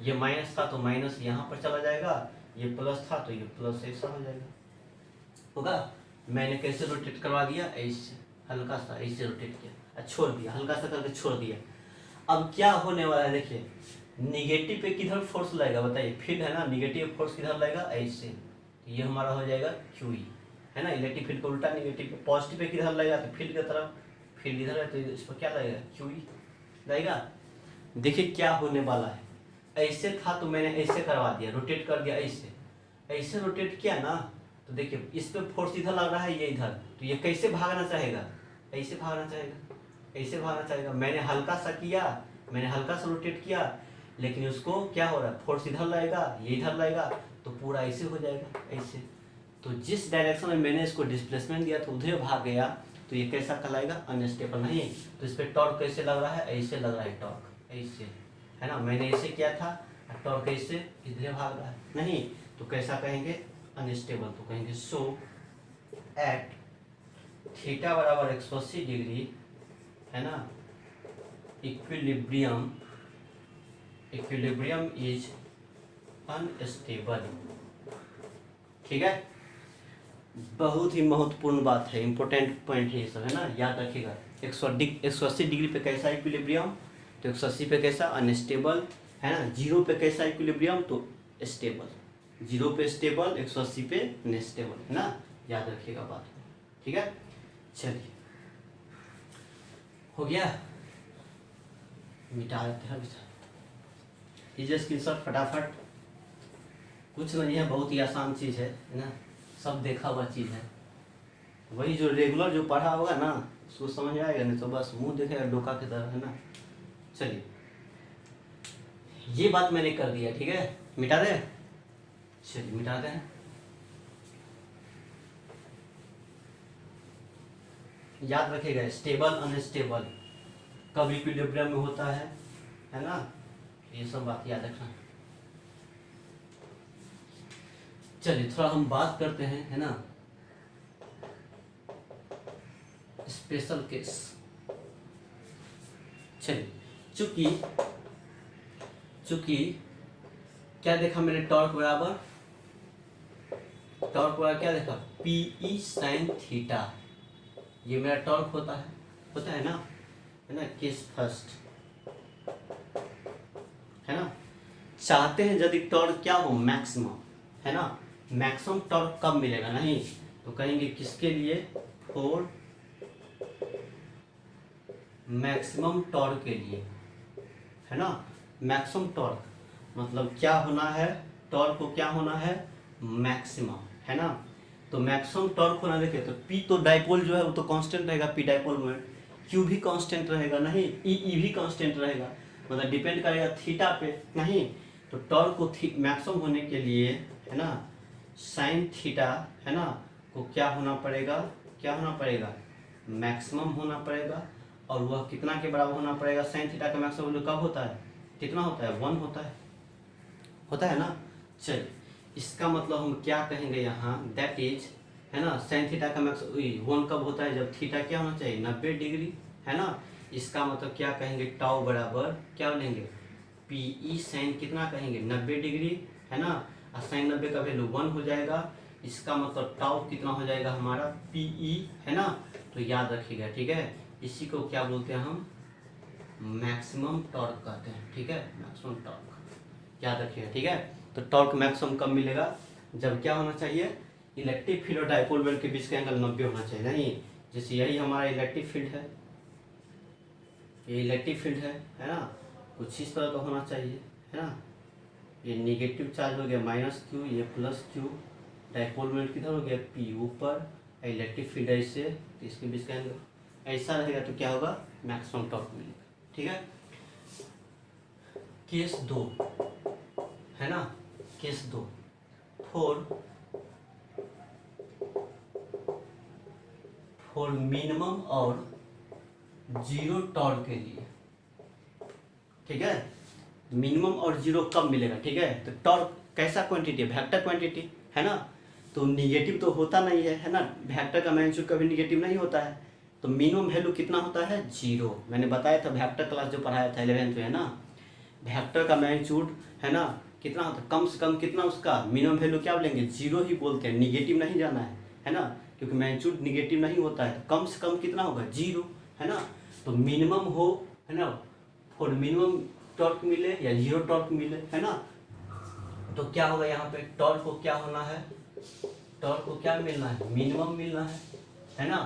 ये माइनस था तो माइनस यहाँ पर चला जाएगा, ये प्लस था तो ये प्लस ऐसा हो जाएगा, होगा। मैंने कैसे रोटेट करवा दिया, ऐसे हल्का सा ऐसे रोटेट किया, छोड़ दिया, हल्का सा करके छोड़ दिया। अब क्या होने वाला है, देखिए निगेटिव पे किधर फोर्स लगेगा, बताइए, फील्ड है ना, निगेटिव फोर्स किधर लगेगा, ऐसे, तो ये हमारा हो जाएगा क्यू ई, है ना, इलेक्ट्रिक फील्ड को उल्टा, निगेटिव पे, पॉजिटिव पे किधर लगेगा, तो फील्ड की तरफ, फील्ड इधर है तो इस पर क्या लगेगा, क्यू ई लगेगा। देखिए क्या होने वाला है, ऐसे था तो मैंने ऐसे करवा दिया, रोटेट कर दिया, ऐसे रोटेट किया ना, तो देखिए इस पे फोर्स इधर लग रहा है, ये इधर, तो ये कैसे भागना चाहेगा, ऐसे भागना चाहेगा, ऐसे भागना चाहेगा। मैंने हल्का सा किया, मैंने हल्का सा रोटेट किया, लेकिन उसको क्या हो रहा है, फोर्स इधर लगेगा, ये इधर लगेगा, तो पूरा ऐसे हो जाएगा, ऐसे। तो जिस डायरेक्शन में मैंने इसको डिस्प्लेसमेंट दिया तो उधर भाग गया, तो ये कैसा कहलाएगा, अनस्टेबल, नहीं। तो इस पर टॉर्क कैसे लग रहा है, ऐसे लग रहा है टॉर्क, ऐसे, है ना। मैंने इसे किया था, टॉर्क इससे इधर भाग रहा है, नहीं तो कैसा कहेंगे, अनस्टेबल। तो कहेंगे सो एट थीटा बराबर 180 डिग्री, है ना, इक्विलिब्रियम इज अनस्टेबल। ठीक है, बहुत ही महत्वपूर्ण बात है, इंपॉर्टेंट पॉइंट है ये सब, है ना, याद रखिएगा। 180 डिग्री पे कैसा इक्विलिब्रियम, तो 180 पे कैसा, अनस्टेबल, है ना। 0 पे कैसा इक्विलिब्रियम, तो स्टेबल। 0 पे स्टेबल, 180 पे अनस्टेबल, है ना, याद रखिएगा बात। ठीक है, चलिए हो गया, मिटा देते हैं कीजिए स्क्रीनशॉट फटाफट। कुछ नहीं है, बहुत ही आसान चीज़ है ना, सब देखा हुआ चीज़ है। वही जो रेगुलर जो पढ़ा होगा ना उसको समझ आएगा, नहीं तो बस मुंह देखेगा डोका की तरह, है ना। चलिए ये बात मैंने कर दिया, ठीक है, मिटा दे, चलिए मिटा दें। याद रखिएगा, स्टेबल अनस्टेबल कब इक्विलिब्रियम में होता है ना, ये सब बात याद रखना। चलिए थोड़ा हम बात करते हैं, है ना, स्पेशल केस। चलिए चूंकि क्या देखा मैंने, टॉर्क बराबर क्या देखा, पीई साइन थीटा, ये मेरा टॉर्क होता है ना, केस फर्स्ट, है ना। चाहते हैं यदि टॉर्क क्या हो, मैक्सिमम, है ना। मैक्सिमम टॉर्क कब मिलेगा, नहीं तो कहेंगे किसके लिए, फॉर मैक्सिमम टॉर्क के लिए, है ना। मैक्सिमम टॉर्क मतलब क्या होना है, टॉर्क को क्या होना है, मैक्सिमम, है ना। तो मैक्सिमम टॉर्क होना, देखिए तो पी तो डाइपोल जो है वो तो कांस्टेंट रहेगा, पी डाइपोल में, क्यू भी कांस्टेंट रहेगा, नहीं ई भी कांस्टेंट रहेगा, मतलब डिपेंड करेगा थीटा पे, नहीं तो टॉर्क को मैक्सिमम होने के लिए, है ना, साइन थीटा, है ना, को क्या होना पड़ेगा, मैक्सिमम होना पड़ेगा। और वह कितना के बराबर होना पड़ेगा, साइन थीटा का मैक्सिमम वैल्यू कब होता है, कितना होता है, 1 होता है ना। चलिए इसका मतलब हम क्या कहेंगे यहाँ, दैट इज, है ना, साइन थीटा का मैक्सिमम 1 कब होता है, जब थीटा क्या होना चाहिए, 90 डिग्री, है ना। इसका मतलब क्या कहेंगे, टाउ बराबर क्या लेंगे, पीई साइन कितना कहेंगे, 90 डिग्री, है ना, और साइन 90 का वैल्यू 1 हो जाएगा। इसका मतलब टाउ कितना हो जाएगा हमारा, पीई, है ना। तो याद रखिएगा, ठीक है, इसी को क्या बोलते हैं हम, मैक्सिमम टॉर्क कहते हैं, ठीक है, मैक्सिमम टॉर्क याद रखिएगा, ठीक है। तो टॉर्क मैक्सिमम कब मिलेगा, जब क्या होना चाहिए, इलेक्ट्रिक फील्ड और डाइपोल बेल्ट के बीच का एंगल 90 होना चाहिए, नहीं जैसे यही हमारा इलेक्ट्रिक फील्ड है, ये इलेक्ट्रिक फील्ड है ना, कुछ इस तरह का होना चाहिए, है ना। ये नेगेटिव चार्ज हो गया -q, ये +q, डाइपोल बेल्ट किधर हो गया, p ऊपर, इलेक्ट्रिक फील्ड है इससे, तो इसके बीच का एंगल ऐसा रहेगा, तो क्या होगा, मैक्सिमम टॉर्क मिलेगा, ठीक है। केस 2, है ना, केस 2 फॉर मिनिमम और 0 टॉर्क के लिए, ठीक है। मिनिमम और 0 कब मिलेगा, ठीक है। तो टॉर्क कैसा क्वांटिटी है, वेक्टर क्वांटिटी, है ना। तो निगेटिव तो होता नहीं है ना, वेक्टर का मैग्नीट्यूड कभी निगेटिव नहीं होता है। तो मिनिमम वैल्यू कितना होता है, 0। मैंने बताया था वेक्टर क्लास जो पढ़ाया था 11th में, है ना, वेक्टर का मैग्नीट्यूड, है ना, कितना होता है, कम से कम कितना, उसका मिनिमम वैल्यू क्या बोलेंगे, 0 ही बोलते हैं, निगेटिव नहीं जाना है ना, क्योंकि मैग्नीट्यूड निगेटिव नहीं होता है। तो कम से कम कितना होगा, 0, है ना। तो मिनिमम हो, है ना, फॉर मिनिमम टॉर्क मिले या 0 टॉर्क मिले, है ना, तो क्या होगा यहाँ पे, टॉर्क को क्या होना है, टॉर्क को क्या मिलना है, मिनिमम मिलना है ना।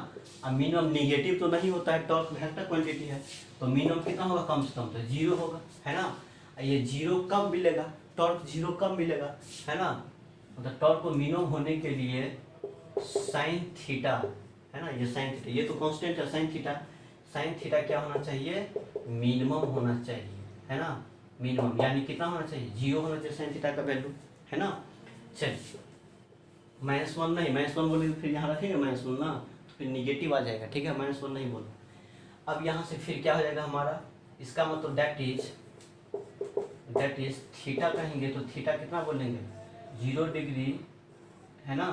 अब मिनिमम निगेटिव तो नहीं होता है, टॉर्क वेक्टर क्वांटिटी है, तो मिनिमम कितना होगा, कम से कम तो 0 होगा, है ना। ये 0 कब मिलेगा, टॉर्क 0 कब मिलेगा, है ना। मतलब टॉर्क को मिनिमम होने के लिए साइन थीटा, है ना, ये साइन थीटा, ये तो कांस्टेंट है साइन थीटा क्या होना चाहिए, मिनिमम होना चाहिए, है ना, मिनिमम यानी कितना होना चाहिए, 0 होना चाहिए साइन थीटा का वैल्यू, है ना। चलिए -1 नहीं, -1 बोले तो फिर यहाँ रखेंगे -1 ना, तो फिर निगेटिव आ जाएगा, ठीक है, -1 नहीं बोलो। अब यहाँ से फिर क्या हो जाएगा हमारा, इसका मतलब that is that is theta कहेंगे तो थीटा कितना बोलेंगे 0 डिग्री, है ना,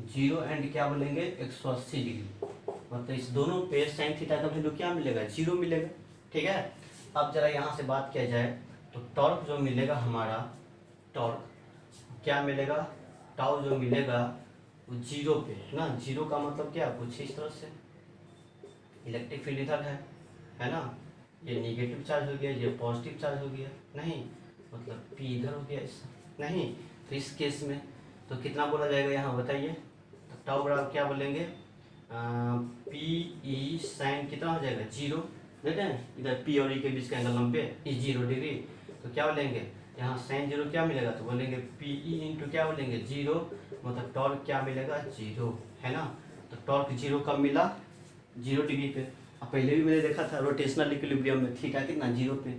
0 एंड क्या बोलेंगे 180 डिग्री। मतलब इस दोनों पे साइन थीटा का वैल्यू क्या मिलेगा 0 मिलेगा। ठीक है, अब जरा यहाँ से बात किया जाए तो टॉर्क जो मिलेगा हमारा, टॉर्क क्या मिलेगा, टाउ जो मिलेगा वो 0 पे, है ना। 0 का मतलब क्या, कुछ इस तरह से इलेक्ट्रिक फील्ड इधर है ना, ये नेगेटिव चार्ज हो गया, ये पॉजिटिव चार्ज हो गया, नहीं मतलब P इधर हो गया ऐसा, नहीं। तो इस केस में तो कितना बोला जाएगा यहाँ बताइए, तो टाउ बराबर क्या बोलेंगे पी ई साइन कितना हो जाएगा 0, देते हैं इधर P और E के बीच का एंगल 90 ई 0 डिग्री, तो क्या बोलेंगे यहाँ साइन 0 क्या मिलेगा, तो बोलेंगे पी ई इंटू क्या बोलेंगे 0, मतलब टॉर्क क्या मिलेगा 0, है ना। तो टॉर्क 0 कब मिला 0 डिग्री पे। अब पहले भी मैंने देखा था रोटेशनल इक्विलिब्रियम में थीटा कितना 0 पे,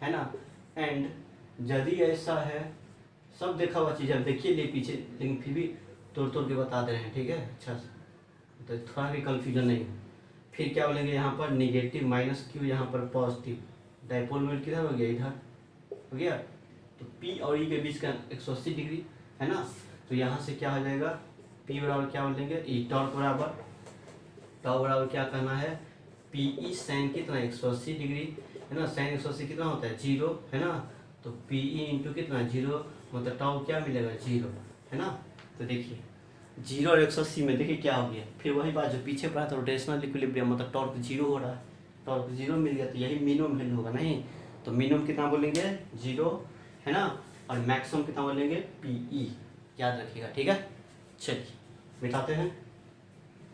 है ना। एंड यदि ऐसा है, सब देखा हुआ चीज़, अब देखिए लिए पीछे, लेकिन फिर भी तोड़ तोड़ के बता दे रहे हैं, ठीक है, अच्छा से, तो थोड़ा भी कंफ्यूजन नहीं हो। फिर क्या बोलेंगे यहाँ पर निगेटिव माइनस क्यू, यहाँ पर पॉजिटिव, डाइपोल मोमेंट किधर हो गया, इधर हो गया। तो P और E के बीच का 180 डिग्री, है ना। तो यहाँ से क्या हो जाएगा P बराबर क्या बोलेंगे ई, टॉर्क बराबर टाउ बराबर क्या करना है पी ई साइन कितना 180 डिग्री, है ना। साइन 180 कितना होता है 0, है ना। तो पी ई इंटू कितना 0, मतलब टाउ क्या मिलेगा 0, है ना। तो देखिए 0 और 180 में देखिए क्या हो गया, फिर वही बात जो पीछे पढ़ा था रोटेशनल इक्विलिब्रियम, मतलब टॉर्क 0 हो रहा है, टॉर्क 0 मिल गया, तो यही मिनिमम वैल्यू होगा, नहीं तो मिनिमम कितना बोलेंगे 0, है ना, और मैक्सिमम कितना बोलेंगे पी ई, याद रखिएगा, ठीक है। चलिए बिठाते हैं,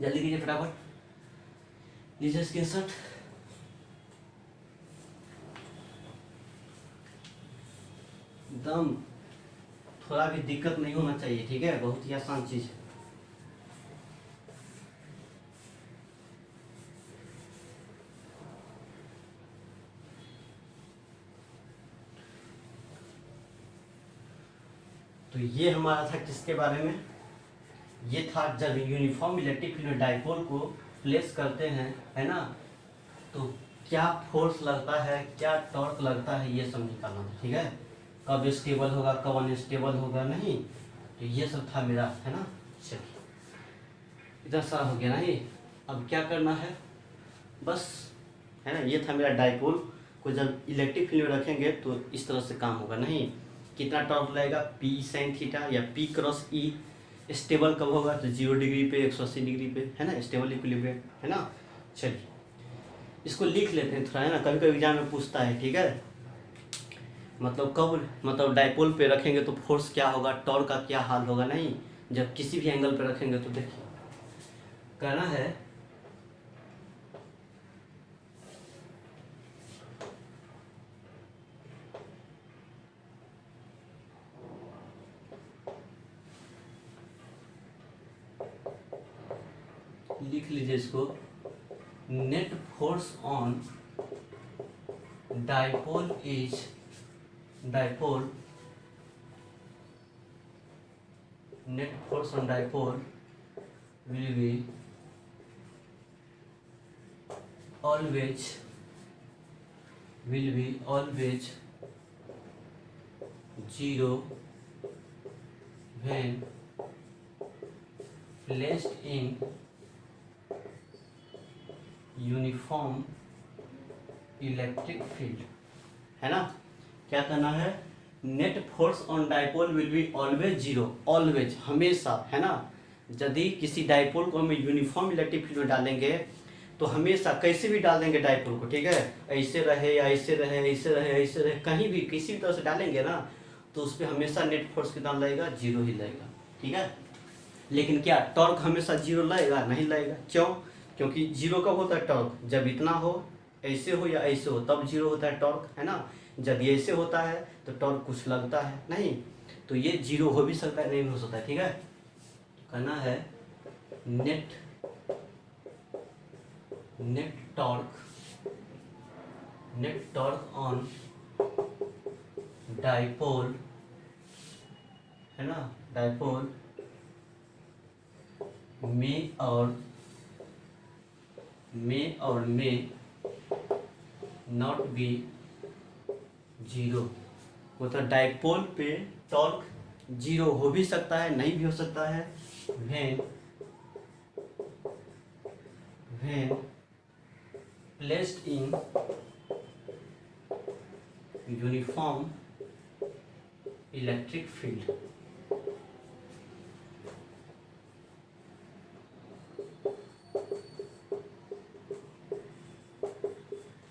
जल्दी कीजिए फटाफट, लीजिए स्क्रीनशॉट। एकदम थोड़ा भी दिक्कत नहीं होना चाहिए, ठीक है, बहुत ही आसान चीज है। तो ये हमारा था किसके बारे में, ये था जब यूनिफॉर्म इलेक्ट्रिक फील्ड डाइपोल को प्लेस करते हैं, है ना, तो क्या फोर्स लगता है, क्या टॉर्क लगता है, ये सब निकालना था, ठीक है। कब स्टेबल होगा, कब अनस्टेबल होगा, नहीं, तो ये सब था मेरा, है ना। चलिए इधर सारा हो गया ना ये, अब क्या करना है बस, है ना। ये था मेरा डाइपोल को जब इलेक्ट्रिक फील्ड में रखेंगे तो इस तरह से काम होगा, नहीं कितना टॉर्क लगेगा पी साइन थीटा या P क्रॉस E, स्टेबल कब होगा तो 0 डिग्री पे 180 डिग्री पे, है ना, स्टेबल इक्विलिब्रियम, है ना। चलिए इसको लिख लेते हैं थोड़ा, है ना, कभी कभी एग्जाम में पूछता है, ठीक है। मतलब कब, मतलब डाइपोल पे रखेंगे तो फोर्स क्या होगा, टॉर्क का क्या हाल होगा, नहीं जब किसी भी एंगल पे रखेंगे तो देखिए कहना है लिख लीजिए इसको, net force on dipole is, dipole, net force on dipole will be always, will be always 0 when placed in uniform electric field, है ना। क्या करना है net force on dipole will be always 0, always हमेशा, है ना। यदि किसी डाइपोल को हम यूनिफॉर्म इलेक्ट्रिक फील्ड में डालेंगे तो हमेशा कैसे भी डाल देंगे डाइपोल को, ठीक है, ऐसे रहे या ऐसे रहे, ऐसे रहे, ऐसे रहे, कहीं भी किसी भी तरह से डालेंगे ना तो उस पर हमेशा नेट फोर्स कितना लगेगा 0 ही लगेगा, ठीक है। लेकिन क्या टॉर्क हमेशा 0 लगेगा, नहीं लगेगा, क्यों, क्योंकि 0 कब होता है टॉर्क, जब इतना हो, ऐसे हो या ऐसे हो, तब 0 होता है टॉर्क, है ना। जब ये ऐसे होता है तो टॉर्क कुछ लगता है, नहीं तो ये 0 हो भी सकता है, नहीं भी हो सकता है, ठीक है। कहना है net, net torque, net torque on dipole, है ना, डाइपोल में और नॉट बी 0, मतलब डाइपोल पे टॉर्क जीरो हो भी सकता है, नहीं भी हो सकता है। When placed in uniform electric field.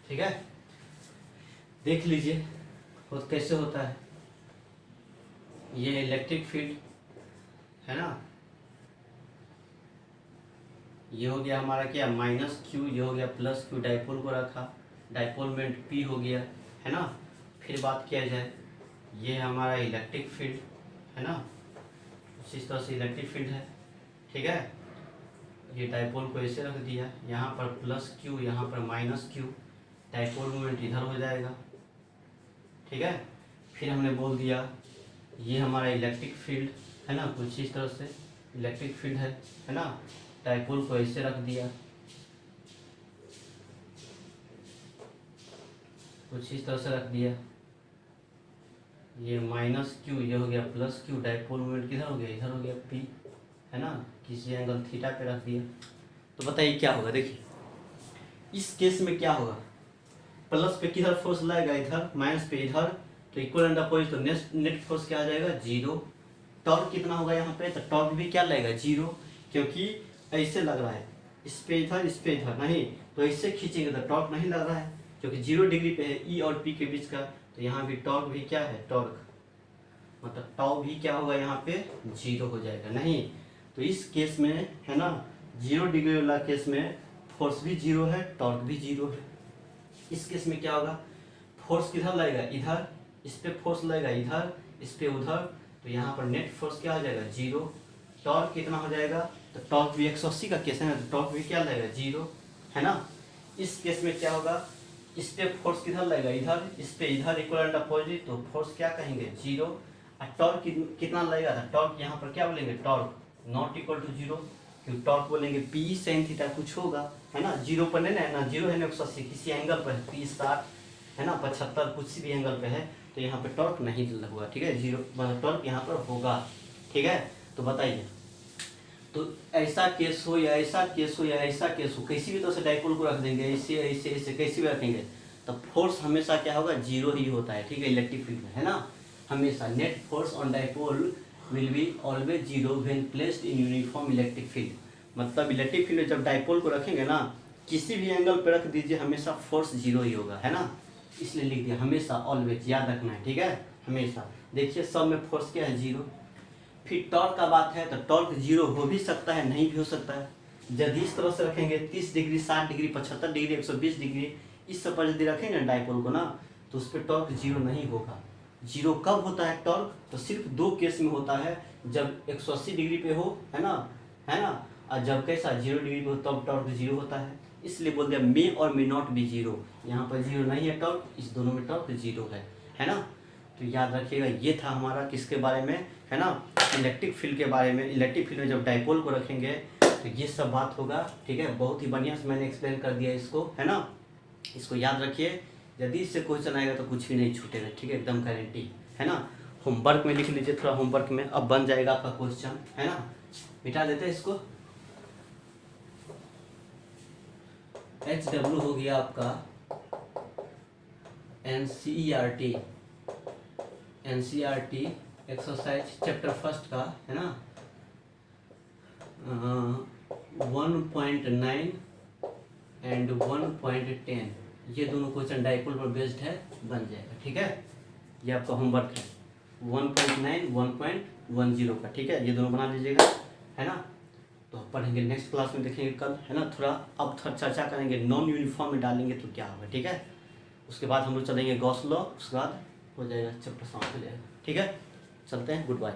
ठीक है, देख लीजिए कैसे होता है। ये इलेक्ट्रिक फील्ड है ना, ये हो गया हमारा क्या -q, ये हो गया +q, डाइपोल को रखा, डाइपोल मोमेंट p हो गया, है ना। फिर बात किया जाए, ये हमारा इलेक्ट्रिक फील्ड है ना, इस तरह से इलेक्ट्रिक फील्ड है। ठीक है, ये डाइपोल को ऐसे रख दिया, यहाँ पर +q, यहाँ पर -q, डाइपोल मोमेंट इधर हो जाएगा। ठीक है, फिर हमने बोल दिया ये हमारा इलेक्ट्रिक फील्ड है ना, कुछ इस तरह से इलेक्ट्रिक फील्ड है ना। डाइपोल को ऐसे रख दिया, कुछ इस तरह से रख दिया, ये -q, ये हो गया +q, डाइपोल मोमेंट किधर हो गया, इधर हो गया p, है ना, किसी एंगल थीटा पे रख दिया। तो बताइए क्या होगा। देखिए इस केस में क्या होगा, प्लस पे किधर फोर्स लगेगा, इधर, माइनस पे इधर, तो इक्वल एंड अपोजिट, तो नेट फोर्स क्या आ जाएगा, 0। टॉर्क कितना होगा यहाँ पे, तो टॉर्क भी क्या लगेगा, 0, क्योंकि ऐसे लग रहा है, इस पे इधर नहीं, तो ऐसे खींचेंगे तो टॉर्क नहीं लग रहा है, क्योंकि 0 डिग्री पे है ई और पी के बीच का, तो यहाँ भी टॉर्क भी क्या है, टॉर्क मतलब टॉ भी क्या होगा यहाँ पे 0 हो जाएगा। नहीं तो इस केस में है ना, 0 डिग्री वाला केस में फोर्स भी 0 है, टॉर्क भी 0 है। इस केस में क्या होगा, फोर्स किधर लगेगा, इधर, इस पे फोर्स लगेगा इधर, इस पे उधर, तो यहाँ पर नेट फोर्स क्या हो जाएगा, 0। टॉर्क कितना हो जाएगा, तो टॉर्क भी 180 का केस है ना, तो टॉर्क भी क्या लगेगा, 0, है ना। इस केस में क्या होगा, इस पे फोर्स किधर लगेगा, इधर, इस पे इधर, इक्वल एंड अपोजिट, तो फोर्स क्या कहेंगे, 0। और टॉर्क कितना लगेगा, टॉर्क यहाँ पर क्या बोलेंगे, टॉर्क नॉट इक्वल टू 0, क्योंकि टॉर्क बोलेंगे पी sin थीटा कुछ होगा, है ना। 0 पर नहीं ना, 0 है ना 180, किसी एंगल पर है, 30, 60 है ना, 75, कुछ भी एंगल पे है, तो यहाँ पे टॉर्क नहीं होगा। ठीक है, 0 मतलब टॉर्क यहाँ पर होगा। ठीक है, तो बताइए, तो ऐसा केस हो या ऐसा केस हो या ऐसा केस हो, किसी भी तरह से डाइपोल को रख देंगे, ऐसे ऐसे ऐसे कैसे भी रखेंगे, तो फोर्स हमेशा क्या होगा, 0 ही होता है। ठीक है, इलेक्ट्रिक फील्ड में है ना, हमेशा net force on dipole will be always 0 when placed in uniform electric field. मतलब इलेक्ट्रिक फील्ड में जब डाइपोल को रखेंगे ना, किसी भी एंगल पे रख दीजिए, हमेशा फोर्स 0 ही होगा, है ना। इसलिए लिख दिया हमेशा, ऑलवेज, याद रखना है। ठीक है, हमेशा। देखिए सब में फोर्स क्या है, 0। फिर टॉर्क का बात है, तो टॉर्क 0 हो भी सकता है, नहीं भी हो सकता है। यदि इस तरह से रखेंगे 30 डिग्री, 60 डिग्री, 75 डिग्री, 120 डिग्री, इस सब पर यदि रखेंगे डाइपोल को ना, तो उस पर टॉर्क 0 नहीं होगा। 0 कब होता है टॉर्क, तो सिर्फ 2 केस में होता है, जब 180 डिग्री पे हो, है ना, और जब कैसा 0 डिग्री पे हो तब टॉर्क 0 होता है। इसलिए बोल दिया मे और मे नॉट बी 0, यहाँ पर 0 नहीं है टॉर्क, इस दोनों में टॉर्क 0 है ना। तो याद रखिएगा, ये था हमारा किसके बारे में, है ना, इलेक्ट्रिक फील्ड के बारे में। इलेक्ट्रिक फील्ड में जब डाइपोल को रखेंगे तो ये सब बात होगा। ठीक है, बहुत ही बढ़िया से मैंने एक्सप्लेन कर दिया इसको, है ना। इसको याद रखिए, यदि इससे क्वेश्चन आएगा तो कुछ भी नहीं छूटेगा। ठीक है, एकदम गारंटी, है ना। होमवर्क में लिख लीजिए, थोड़ा होमवर्क में अब बन जाएगा आपका क्वेश्चन, है ना। मिटा देते हैं इसको। HW हो गया आपका NCERT एक्सरसाइज चैप्टर फर्स्ट का, है ना, 1.9 एंड 1.10, ये दोनों क्वेश्चन डाइपोल पर बेस्ड है, बन जाएगा। ठीक है, ये आपका होमवर्क है 1.9 1.10 का। ठीक है, ये दोनों बना लीजिएगा, है ना। तो पढ़ेंगे नेक्स्ट क्लास में, देखेंगे कल, है ना। थोड़ा अब थोड़ा चर्चा करेंगे, नॉन यूनिफॉर्म में डालेंगे तो क्या होगा। ठीक है, उसके बाद हम लोग चलेंगे गॉस लॉ, उसके बाद हो जाएगा चैप्टर समाप्त हो जाएगा। ठीक है, चलते हैं, गुड बाय।